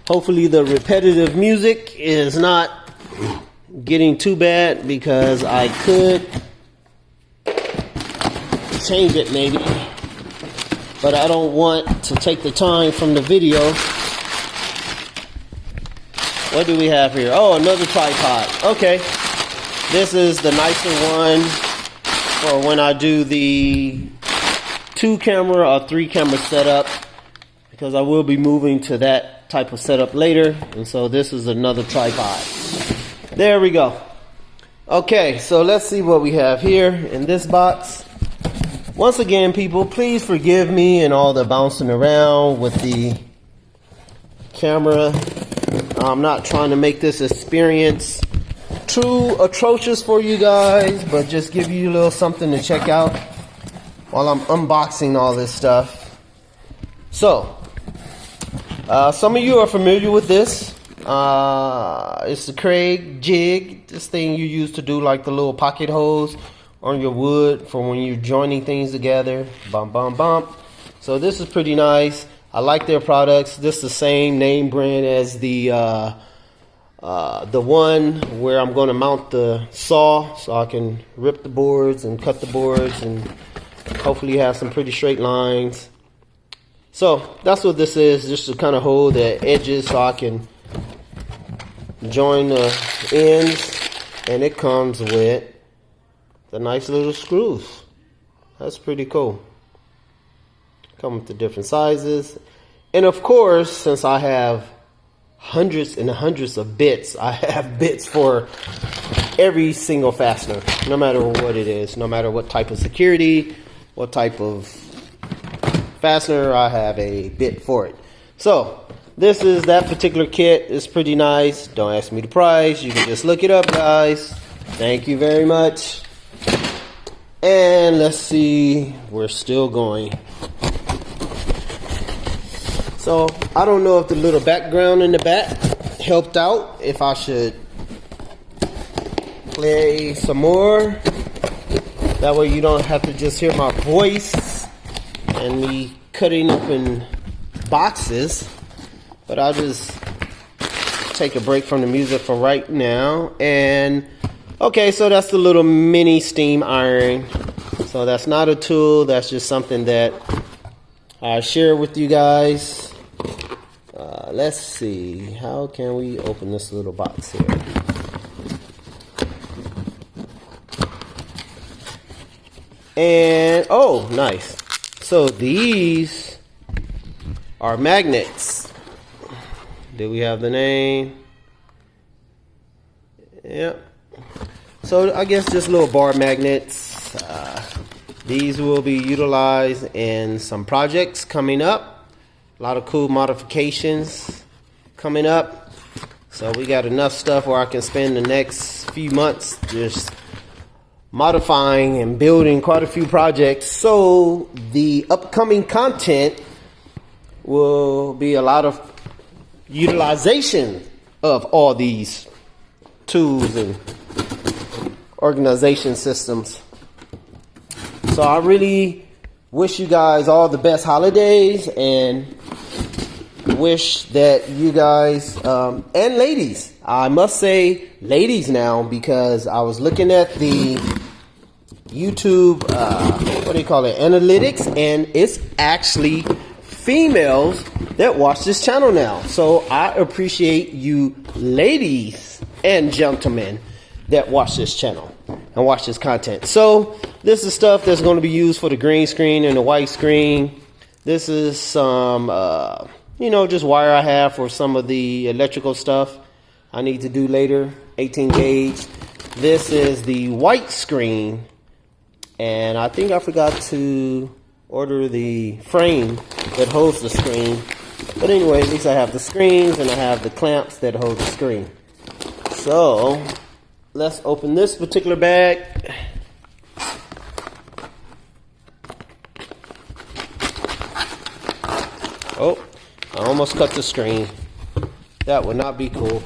hopefully the repetitive music is not getting too bad, because I could change it maybe, but I don't want to take the time from the video. What do we have here? Oh, another tripod. Okay, this is the nicer one for when I do the 2 camera or 3 camera setup, because I will be moving to that type of setup later. And so this is another tripod. There we go. Okay, so let's see what we have here in this box. Once again, people, please forgive me and all the bouncing around with the camera. I'm not trying to make this experience too atrocious for you guys, but just give you a little something to check out while I'm unboxing all this stuff. So, some of you are familiar with this. It's the Kreg jig. This thing you use to do like the little pocket holes on your wood for when you're joining things together. Bump, bump, bump. So this is pretty nice. I like their products. This is the same name brand as the one where I'm going to mount the saw, so I can rip the boards and cut the boards and hopefully have some pretty straight lines. So that's what this is, just to kind of hold the edges so I can join the ends. And it comes with the nice little screws. That's pretty cool. Come with the different sizes. And of course, since I have hundreds and hundreds of bits, I have bits for every single fastener, no matter what it is, no matter what type of security, what type of fastener, I have a bit for it. So this is that particular kit. It's pretty nice. Don't ask me the price. You can just look it up, guys. Thank you very much. And let's see, we're still going. So I don't know if the little background in the back helped out, if I should play some more. That way you don't have to just hear my voice and me cutting open boxes. But I'll just take a break from the music for right now. And okay, so that's the little mini steam iron. So that's not a tool, that's just something that I share with you guys. Let's see, how can we open this little box here? And oh, nice. So these are magnets. Do we have the name? Yep. So I guess just little bar magnets. These will be utilized in some projects coming up. A lot of cool modifications coming up. So we got enough stuff where I can spend the next few months just modifying and building quite a few projects. So the upcoming content will be a lot of utilization of all these tools and organization systems. So I really wish you guys all the best holidays, and wish that you guys and ladies, I must say ladies now, because I was looking at the YouTube analytics, and it's actually females that watch this channel now. So I appreciate you ladies and gentlemen that watch this channel and watch this content. So this is stuff that's going to be used for the green screen and the white screen. This is some just wire I have for some of the electrical stuff I need to do later. 18 gauge. This is the white screen, and I think I forgot to order the frame that holds the screen. But anyway, at least I have the screens and I have the clamps that hold the screen. So let's open this particular bag. Oh, I almost cut the screen. That would not be cool.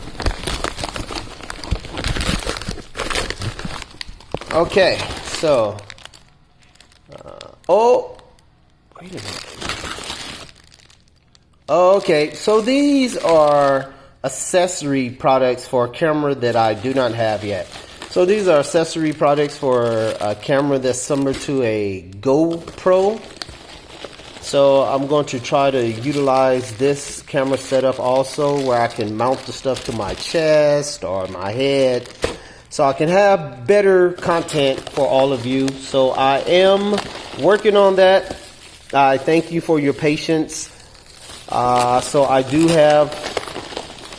Okay, so wait a minute. Okay, so these are accessory products for a camera that I do not have yet. So these are accessory products for a camera that's similar to a GoPro. So I'm going to try to utilize this camera setup also, where I can mount the stuff to my chest or my head, so I can have better content for all of you. So I am working on that. I thank you for your patience. So I do have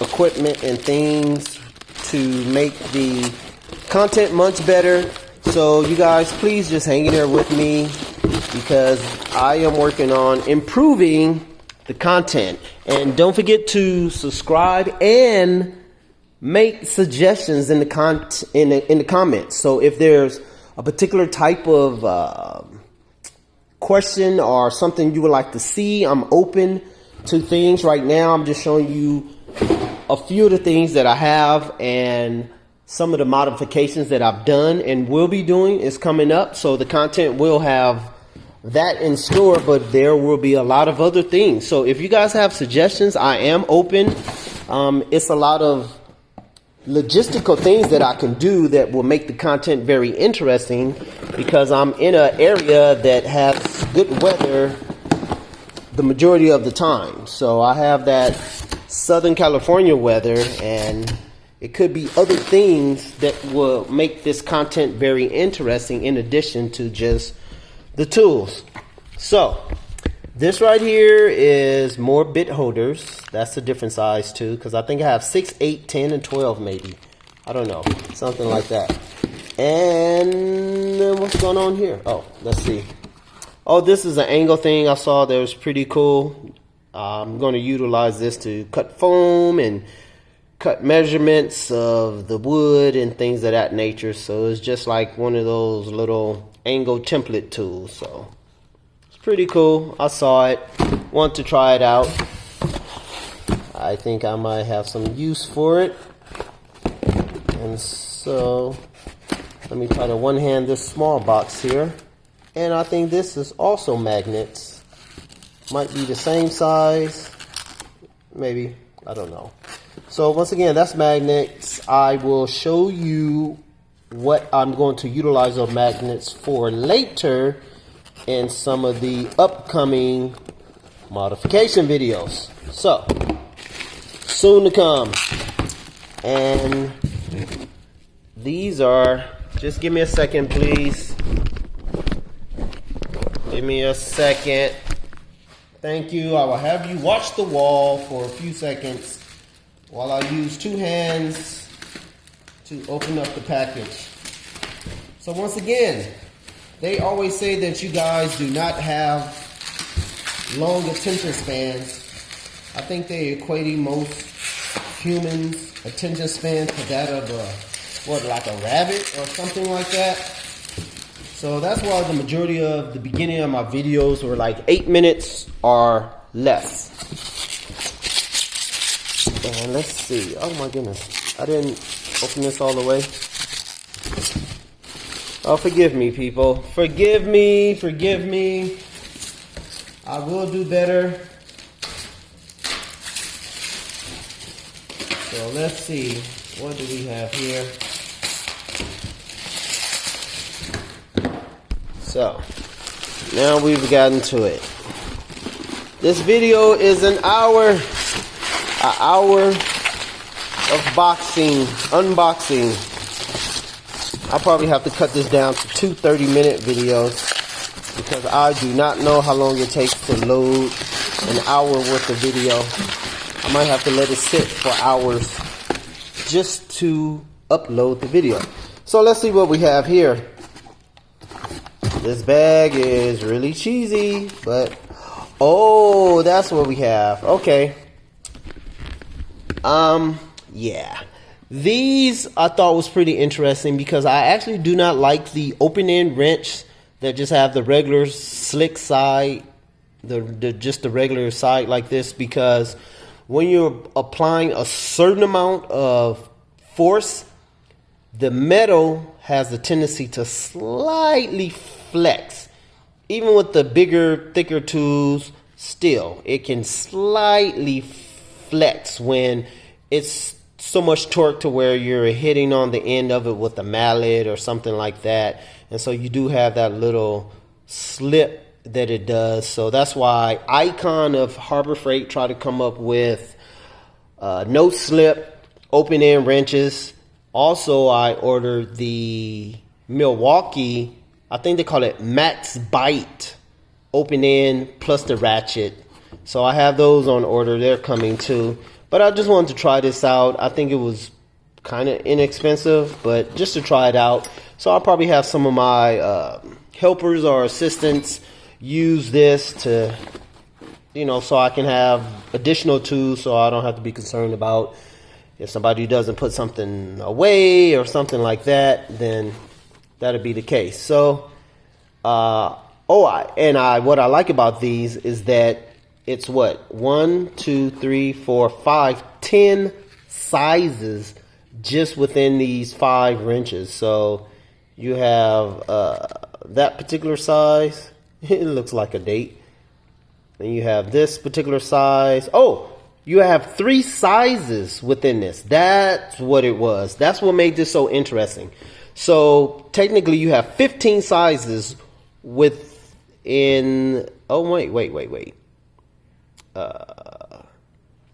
equipment and things to make the content much better. So you guys, please just hang in there with me, because I am working on improving the content. And don't forget to subscribe and make suggestions in the comments. So if there's a particular type of question or something you would like to see, I'm open to things. Right now I'm just showing you a few of the things that I have, and some of the modifications that I've done and will be doing is coming up. So the content will have that in store, but there will be a lot of other things. So if you guys have suggestions, I am open. It's a lot of logistical things that I can do that will make the content very interesting, because I'm in an area that has good weather the majority of the time. So I have that Southern California weather, and it could be other things that will make this content very interesting in addition to just the tools. So this right here is more bit holders. That's a different size too, because I think I have 6, 8, 10, and 12 maybe. I don't know, something like that. And what's going on here? Oh, let's see. Oh, this is an angle thing I saw that was pretty cool. I'm going to utilize this to cut foam and cut measurements of the wood and things of that nature. So it's just like one of those little angle template tools. So it's pretty cool. I saw it, want to try it out. I think I might have some use for it. And so let me try to one hand this small box here. And I think this is also magnets. Might be the same size, maybe, I don't know. So once again, that's magnets. I will show you what I'm going to utilize those magnets for later in some of the upcoming modification videos. So soon to come. And these are, just give me a second please. Give me a second. Thank you. I will have you watch the wall for a few seconds while I use two hands to open up the package. So once again, they always say that you guys do not have long attention spans. I think they equating most humans' attention span to that of like a rabbit or something like that. So that's why the majority of the beginning of my videos were like 8 minutes or less. And let's see. Oh my goodness. I didn't open this all the way. Oh, forgive me, people. Forgive me. Forgive me. I will do better. So let's see. What do we have here? So, now we've gotten to it. This video is an hour of unboxing. I'll probably have to cut this down to 2 30-minute videos because I do not know how long it takes to load an hour worth of video. I might have to let it sit for hours just to upload the video. So let's see what we have here. This bag is really cheesy, but oh, that's what we have. Okay. Yeah. These I thought was pretty interesting because I actually do not like the open-end wrench that just have the regular slick side, just the regular side like this, because when you're applying a certain amount of force, the metal has a tendency to slightly flex. Even with the bigger, thicker tools, still, it can slightly flex when it's so much torque to where you're hitting on the end of it with a mallet or something like that. And so you do have that little slip that it does. So that's why Icon of Harbor Freight tried to come up with no slip open-end wrenches. Also, I ordered the Milwaukee, I think they call it Max Bite open-end plus the ratchet. So I have those on order. They're coming too. But I just wanted to try this out. I think it was kind of inexpensive, but just to try it out. So I'll probably have some of my helpers or assistants use this to, so I can have additional tools so I don't have to be concerned about if somebody doesn't put something away or something like that, then that'll be the case. So, what I like about these is that it's 1, 2, 3, 4, 5, 10 sizes just within these 5 wrenches. So you have that particular size. It looks like a date. And you have this particular size. Oh, you have 3 sizes within this. That's what it was. That's what made this so interesting. So technically you have 15 sizes within, oh wait.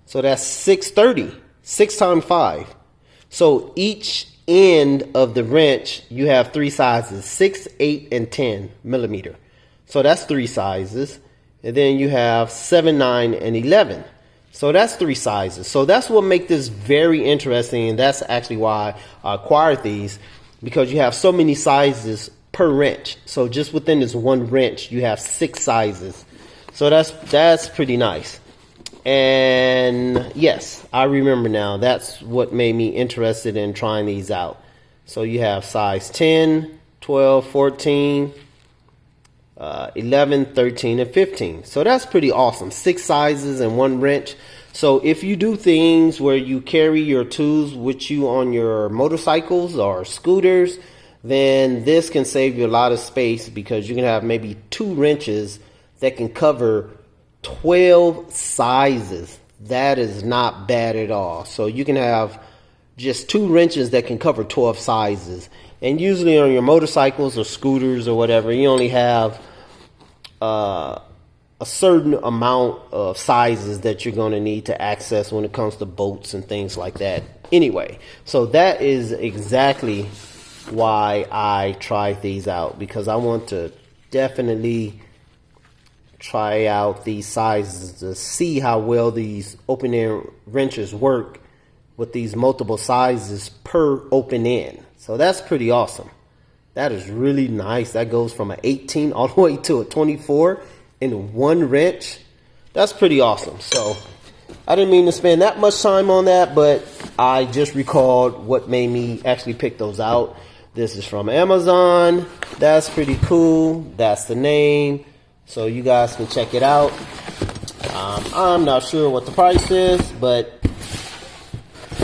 So that's 630, 6 times 5. So each end of the wrench, you have 3 sizes, 6, 8, and 10 millimeter. So that's 3 sizes. And then you have 7, 9, and 11. So that's 3 sizes. So that's what makes this very interesting. And that's actually why I acquired these, because you have so many sizes per wrench. So just within this one wrench, you have 6 sizes. So that's pretty nice. And yes, I remember now. That's what made me interested in trying these out. So you have size 10, 12, 14, 11, 13, and 15. So that's pretty awesome. 6 sizes in one wrench. So if you do things where you carry your tools with you on your motorcycles or scooters, then this can save you a lot of space, because you can have maybe 2 wrenches that can cover 12 sizes. That is not bad at all. So you can have just 2 wrenches that can cover 12 sizes. And usually on your motorcycles or scooters or whatever, you only have a certain amount of sizes that you're going to need to access when it comes to boats and things like that. Anyway, so that is exactly why I tried these out, because I want to definitely try out these sizes to see how well these open end wrenches work with these multiple sizes per open end. So that's pretty awesome. That is really nice. That goes from an 18 all the way to a 24 in one wrench. That's pretty awesome. So I didn't mean to spend that much time on that, but I just recalled what made me actually pick those out. This is from Amazon. That's pretty cool. That's the name. So you guys can check it out. I'm not sure what the price is, but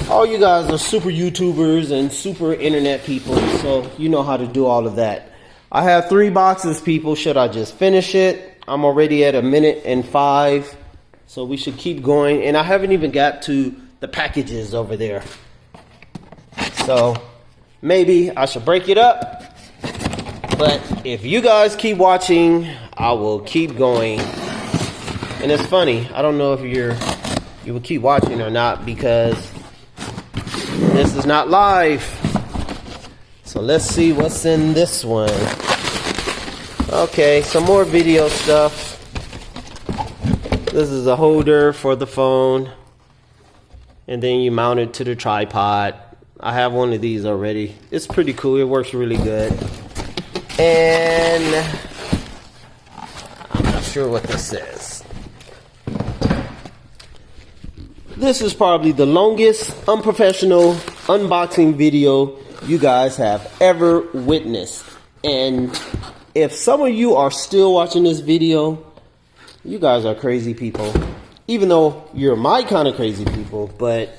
all you guys are super YouTubers and super internet people, so you know how to do all of that. I have 3 boxes, people. Should I just finish it? I'm already at 1:05, so we should keep going. And I haven't even got to the packages over there. So maybe I should break it up. But if you guys keep watching, I will keep going. And it's funny, I don't know if you will keep watching or not, because this is not live. So let's see what's in this one. Okay, some more video stuff. This is a holder for the phone, and then you mount it to the tripod. I have one of these already. It's pretty cool. It works really good. And I'm not sure what this says. This is probably the longest unprofessional unboxing video you guys have ever witnessed. And if some of you are still watching this video, you guys are crazy people. Even though you're my kind of crazy people, but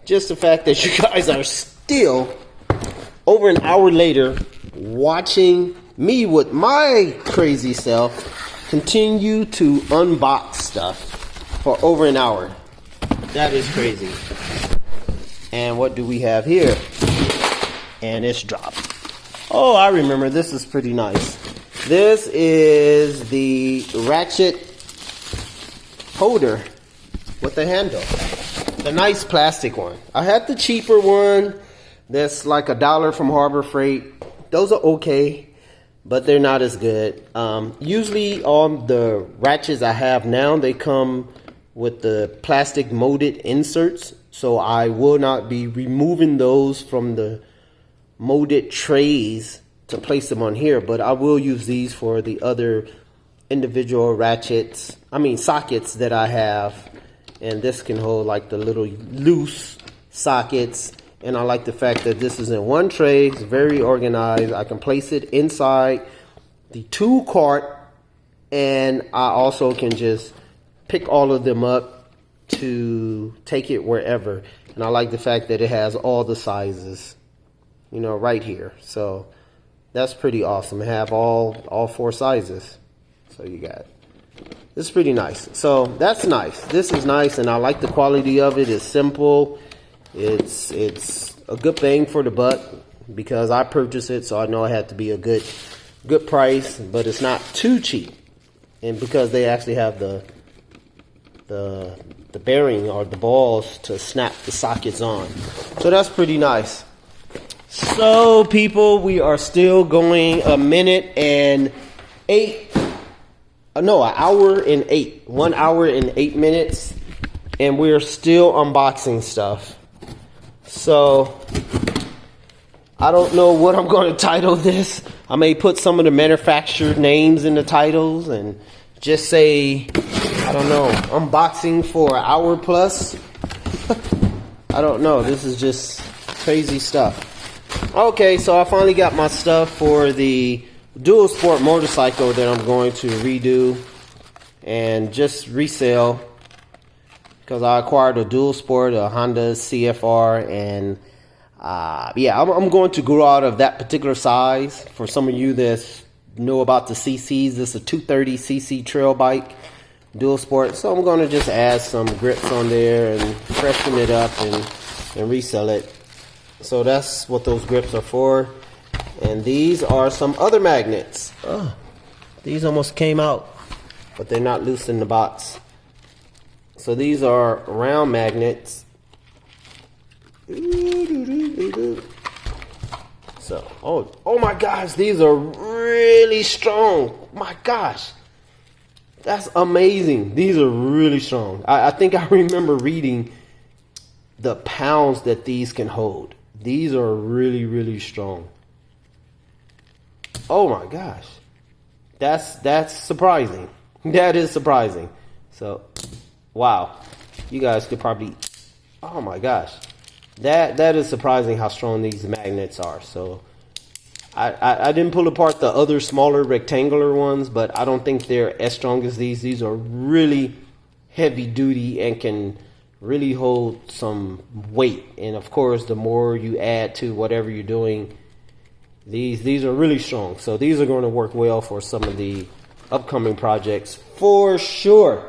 just the fact that you guys are still, over an hour later, watching me with my crazy self continue to unbox stuff for over an hour. That is crazy. And what do we have here? And it's dropped. Oh, I remember. This is pretty nice. This is the ratchet holder with the handle. The nice plastic one. I had the cheaper one that's like $1 from Harbor Freight. Those are okay, but they're not as good. Usually on the ratchets I have now, they come with the plastic molded inserts, so I will not be removing those from the molded trays to place them on here, but I will use these for the other individual sockets that I have. And this can hold like the little loose sockets, and I like the fact that this is in one tray. It's very organized. I can place it inside the tool cart, and I also can just pick all of them up to take it wherever. And I like the fact that it has all the sizes, you know, right here. So that's pretty awesome. Have all 4 sizes. So you got it. This is pretty nice. So that's nice. This is nice, and I like the quality of it. It's simple. It's a good bang for the buck, because I purchased it, so I know it had to be a good price, but it's not too cheap. And because they actually have the bearing or the balls to snap the sockets on. So that's pretty nice. So people, we are still going 1 hour and 8. 1 hour and 8 minutes. And we're still unboxing stuff. So I don't know what I'm going to title this. I may put some of the manufacturer names in the titles and just say, I don't know, unboxing for an hour plus. I don't know. This is just crazy stuff. Okay, so I finally got my stuff for the dual sport motorcycle that I'm going to redo and just resell, because I acquired a dual sport, a Honda CFR, and yeah, I'm going to grow out of that particular size. For some of you that know about the CCs, this is a 230cc trail bike, dual sport. So I'm going to just add some grips on there and freshen it up and resell it. So that's what those grips are for. And these are some other magnets. Oh, these almost came out, but they're not loose in the box. So these are round magnets. So, oh my gosh, these are really strong. My gosh, that's amazing. These are really strong. I think I remember reading the pounds that these can hold. These are really, really strong. Oh my gosh, that's surprising. That is surprising. So, wow, you guys could probably, oh my gosh, that is surprising how strong these magnets are. So I didn't pull apart the other smaller rectangular ones, but I don't think they're as strong as these. These are really heavy duty and can really hold some weight. And of course, the more you add to whatever you're doing, these are really strong. So these are going to work well for some of the upcoming projects for sure.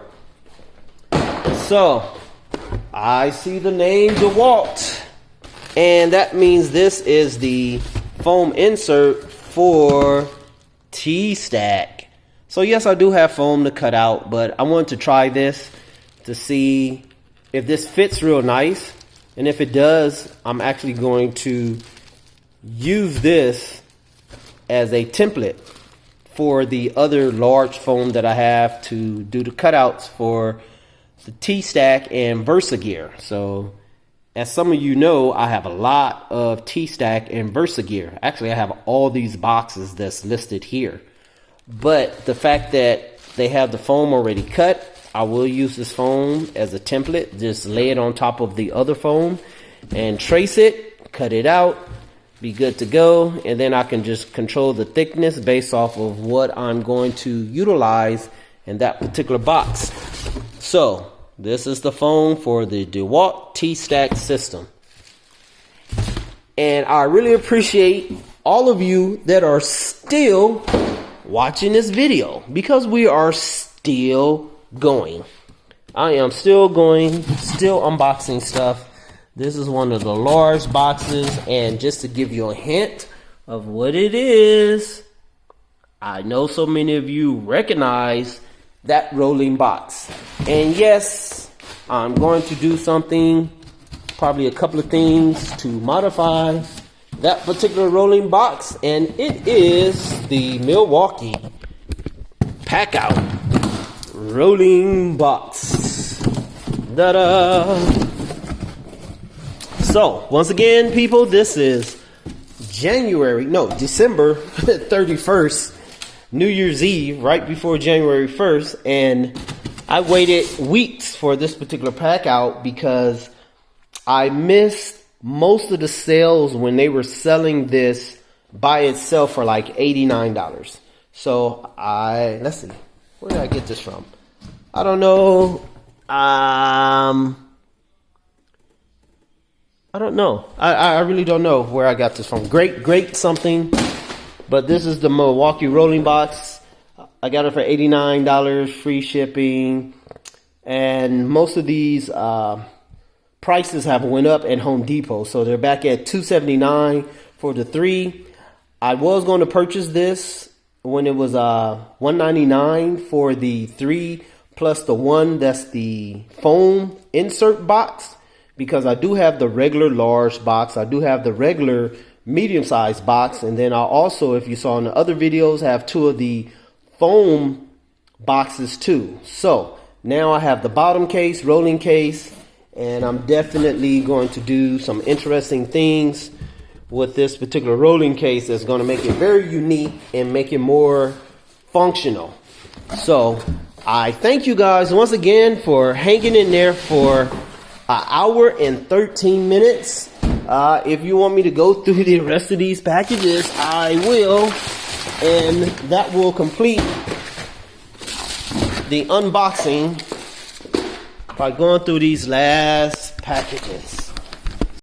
So I see the name DeWalt, and that means this is the foam insert for T-Stack. So yes, I do have foam to cut out, but I wanted to try this to see if this fits real nice. And if it does, I'm actually going to use this as a template for the other large foam that I have to do the cutouts for the T-Stack and Versa gear. So as some of you know, I have a lot of T-Stack and Versa gear. Actually, I have all these boxes that's listed here. But the fact that they have the foam already cut, I will use this foam as a template. Just lay it on top of the other foam and trace it, cut it out, be good to go. And then I can just control the thickness based off of what I'm going to utilize in that particular box. So this is the foam for the DeWalt T-Stack system. And I really appreciate all of you that are still watching this video, because we are still going. I am still going, still unboxing stuff. This is one of the large boxes, and just to give you a hint of what it is, I know so many of you recognize that rolling box. And yes, I'm going to do something, probably a couple of things to modify that particular rolling box, and it is the Milwaukee Pack Out rolling box. Ta-da! So once again, people, this is December 31st, New Year's Eve, right before January 1st, and I waited weeks for this particular pack out because I missed most of the sales when they were selling this by itself for like $89. So let's see, where did I get this from? I don't know. I don't know. I really don't know where I got this from. Great something. But this is the Milwaukee rolling box. I got it for $89, free shipping. And most of these prices have went up at Home Depot. So they're back at $279 for the 3. I was going to purchase this when it was $199 for the 3 plus the 1 that's the foam insert box, because I do have the regular large box. I do have the regular medium-sized box, and then I also, if you saw in the other videos, have 2 of the foam boxes too. So now I have the bottom case, rolling case, and I'm definitely going to do some interesting things with this particular rolling case that's going to make it very unique and make it more functional. So I thank you guys once again for hanging in there for an hour and 13 minutes. If you want me to go through the rest of these packages, I will, and that will complete the unboxing by going through these last packages.